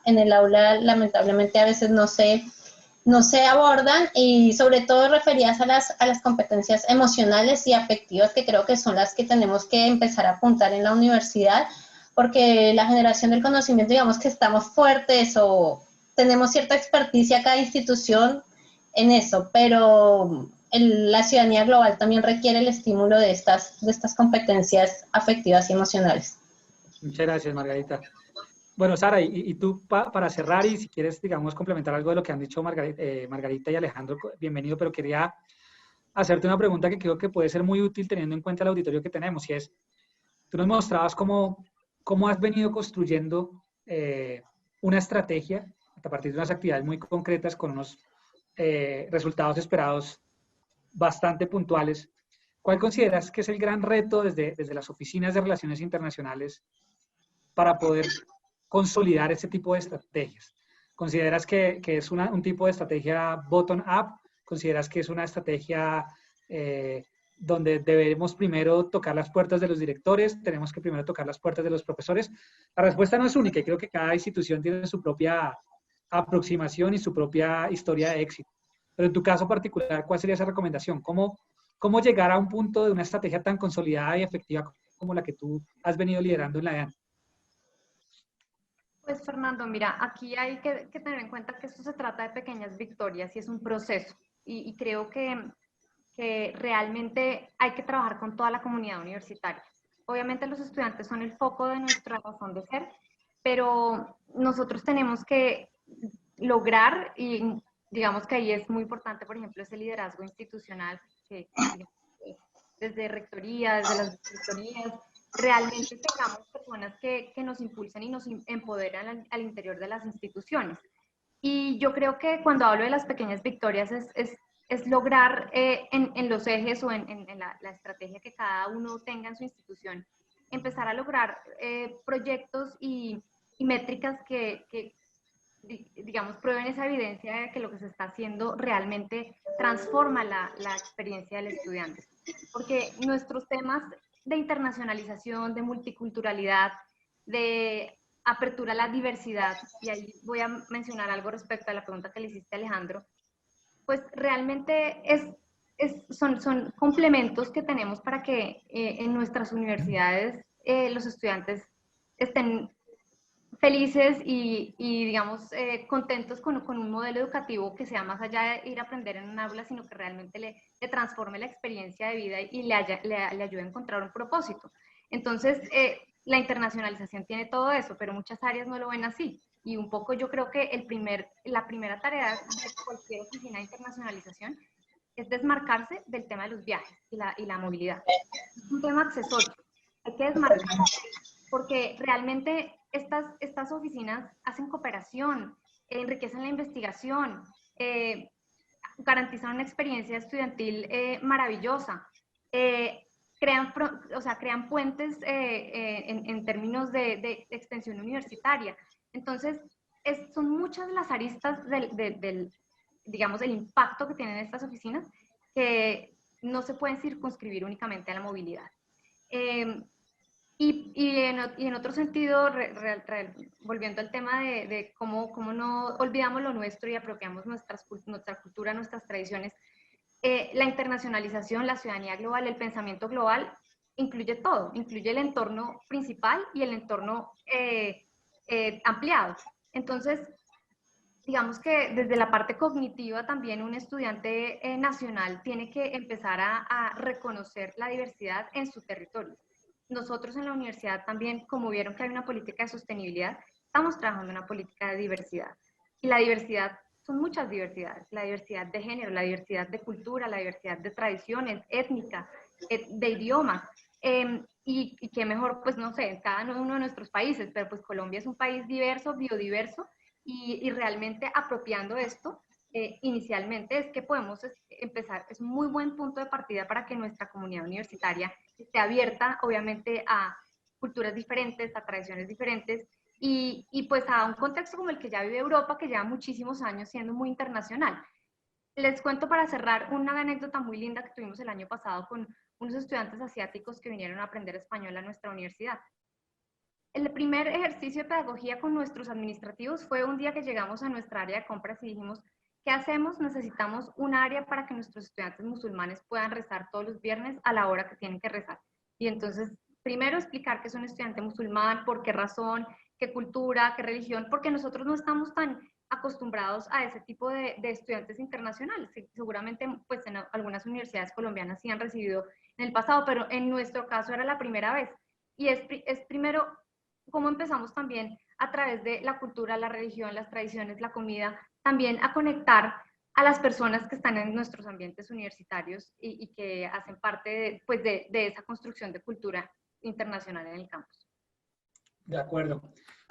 lamentablemente a veces no se abordan, y sobre todo referidas a las competencias emocionales y afectivas, que creo que son las que tenemos que empezar a apuntar en la universidad, porque la generación del conocimiento, digamos que estamos fuertes o tenemos cierta experticia cada institución en eso, pero la ciudadanía global también requiere el estímulo de estas competencias afectivas y emocionales. Muchas gracias, Margarita. Bueno, Sara, y tú para cerrar, y si quieres, digamos, complementar algo de lo que han dicho Margarita y Alejandro, bienvenido, pero quería hacerte una pregunta que creo que puede ser muy útil teniendo en cuenta el auditorio que tenemos, y es, tú nos mostrabas cómo has venido construyendo una estrategia a partir de unas actividades muy concretas con unos resultados esperados bastante puntuales. ¿Cuál consideras que es el gran reto desde las oficinas de relaciones internacionales para poder consolidar ese tipo de estrategias? ¿Consideras que es un tipo de estrategia bottom-up? ¿Consideras que es una estrategia donde debemos primero tocar las puertas de los directores? ¿Tenemos que primero tocar las puertas de los profesores? La respuesta no es única y creo que cada institución tiene su propia aproximación y su propia historia de éxito. Pero en tu caso particular, ¿cuál sería esa recomendación? ¿Cómo llegar a un punto de una estrategia tan consolidada y efectiva como la que tú has venido liderando en la EAN? Pues Fernando, mira, aquí hay que tener en cuenta que esto se trata de pequeñas victorias y es un proceso. Y creo que realmente hay que trabajar con toda la comunidad universitaria. Obviamente los estudiantes son el foco de nuestra razón de ser, pero nosotros tenemos que lograr, y digamos que ahí es muy importante, por ejemplo, ese liderazgo institucional que desde rectoría, desde las rectorías, realmente tengamos personas que nos impulsen y nos empoderan al interior de las instituciones. Y yo creo que cuando hablo de las pequeñas victorias es lograr en los ejes o en la estrategia que cada uno tenga en su institución, empezar a lograr proyectos y métricas que, digamos, prueben esa evidencia de que lo que se está haciendo realmente transforma la experiencia del estudiante. Porque nuestros temas de internacionalización, de multiculturalidad, de apertura a la diversidad, y ahí voy a mencionar algo respecto a la pregunta que le hiciste a Alejandro, pues realmente son complementos que tenemos para que en nuestras universidades los estudiantes estén felices y digamos, contentos con un modelo educativo que sea más allá de ir a aprender en un aula, sino que realmente le transforme la experiencia de vida y le ayude a encontrar un propósito. Entonces, la internacionalización tiene todo eso, pero muchas áreas no lo ven así. Y un poco yo creo que la primera tarea de cualquier oficina de internacionalización es desmarcarse del tema de los viajes y la movilidad. Es un tema accesorio. Hay que desmarcarse porque realmente estas oficinas hacen cooperación, enriquecen la investigación, garantizan una experiencia estudiantil maravillosa, crean puentes en términos de extensión universitaria. Entonces, son muchas las aristas digamos, el impacto que tienen estas oficinas que no se pueden circunscribir únicamente a la movilidad. Y en otro sentido, volviendo al tema de cómo no olvidamos lo nuestro y apropiamos nuestra cultura, nuestras tradiciones, la internacionalización, la ciudadanía global, el pensamiento global, incluye todo, incluye el entorno principal y el entorno ampliado. Entonces, digamos que desde la parte cognitiva también un estudiante nacional tiene que empezar a reconocer la diversidad en su territorio. Nosotros en la universidad también, como vieron que hay una política de sostenibilidad, estamos trabajando en una política de diversidad. Y la diversidad, son muchas diversidades, la diversidad de género, la diversidad de cultura, la diversidad de tradiciones, étnica, de idiomas. Y qué mejor, pues no sé, en cada uno de nuestros países, pero pues Colombia es un país diverso, biodiverso, y realmente apropiando esto, inicialmente es que podemos empezar, es un muy buen punto de partida para que nuestra comunidad universitaria esté abierta, obviamente, a culturas diferentes, a tradiciones diferentes, y pues a un contexto como el que ya vive Europa, que lleva muchísimos años siendo muy internacional. Les cuento para cerrar una anécdota muy linda que tuvimos el año pasado con unos estudiantes asiáticos que vinieron a aprender español a nuestra universidad. El primer ejercicio de pedagogía con nuestros administrativos fue un día que llegamos a nuestra área de compras y dijimos, ¿qué hacemos? Necesitamos un área para que nuestros estudiantes musulmanes puedan rezar todos los viernes a la hora que tienen que rezar. Y entonces, primero explicar qué es un estudiante musulmán, por qué razón, qué cultura, qué religión, porque nosotros no estamos tan acostumbrados a ese tipo de estudiantes internacionales. Seguramente, pues en algunas universidades colombianas sí han recibido en el pasado, pero en nuestro caso era la primera vez. Y es primero cómo empezamos también a través de la cultura, la religión, las tradiciones, la comida, también a conectar a las personas que están en nuestros ambientes universitarios y que hacen parte de esa construcción de cultura internacional en el campus. De acuerdo.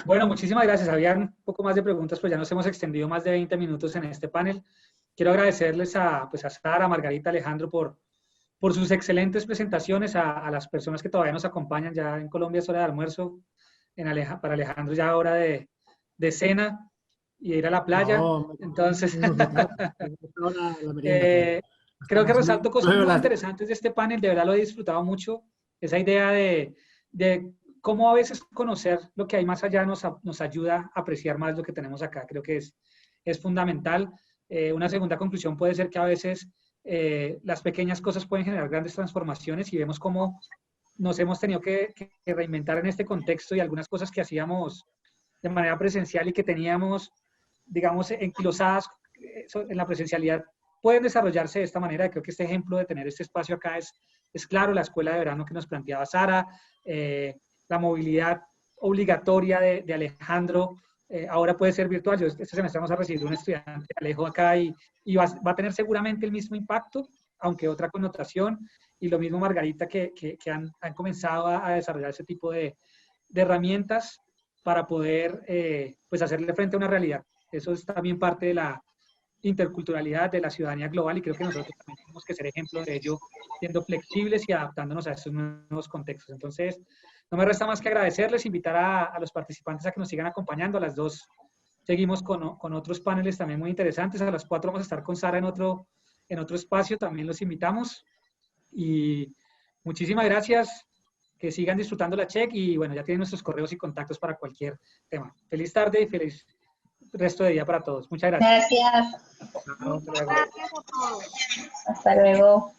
Bueno, muchísimas gracias. Habían un poco más de preguntas, pues ya nos hemos extendido más de 20 minutos en este panel. Quiero agradecerles a Sara, Margarita, Alejandro por sus excelentes presentaciones, a las personas que todavía nos acompañan. Ya en Colombia es hora de almuerzo, para Alejandro ya hora de cena y de ir a la playa. No, entonces, creo que resalto cosas muy interesantes de este panel. De verdad lo he disfrutado mucho. Esa idea de cómo a veces conocer lo que hay más allá nos ayuda a apreciar más lo que tenemos acá. Creo que es fundamental. Una segunda conclusión puede ser que a veces las pequeñas cosas pueden generar grandes transformaciones y vemos cómo nos hemos tenido que reinventar en este contexto y algunas cosas que hacíamos de manera presencial y que teníamos, digamos, enquilosadas en la presencialidad, pueden desarrollarse de esta manera. Creo que este ejemplo de tener este espacio acá es claro. La escuela de verano que nos planteaba Sara, la movilidad obligatoria de Alejandro, ahora puede ser virtual. Este semestre vamos a recibir un estudiante, Alejo, acá y va a tener seguramente el mismo impacto, aunque otra connotación. Y lo mismo Margarita, que han comenzado a desarrollar ese tipo de herramientas para poder pues hacerle frente a una realidad. Eso es también parte de la interculturalidad, de la ciudadanía global, y creo que nosotros también tenemos que ser ejemplo de ello, siendo flexibles y adaptándonos a estos nuevos contextos. Entonces, no me resta más que agradecerles, invitar a los participantes a que nos sigan acompañando. A las 2 seguimos con otros paneles también muy interesantes. A las 4 vamos a estar con Sara en otro espacio, también los invitamos. Y muchísimas gracias. Que sigan disfrutando la Check y bueno, ya tienen nuestros correos y contactos para cualquier tema. Feliz tarde y feliz resto de día para todos. Muchas gracias. Gracias. Chao, hasta luego. Gracias a todos. Hasta luego.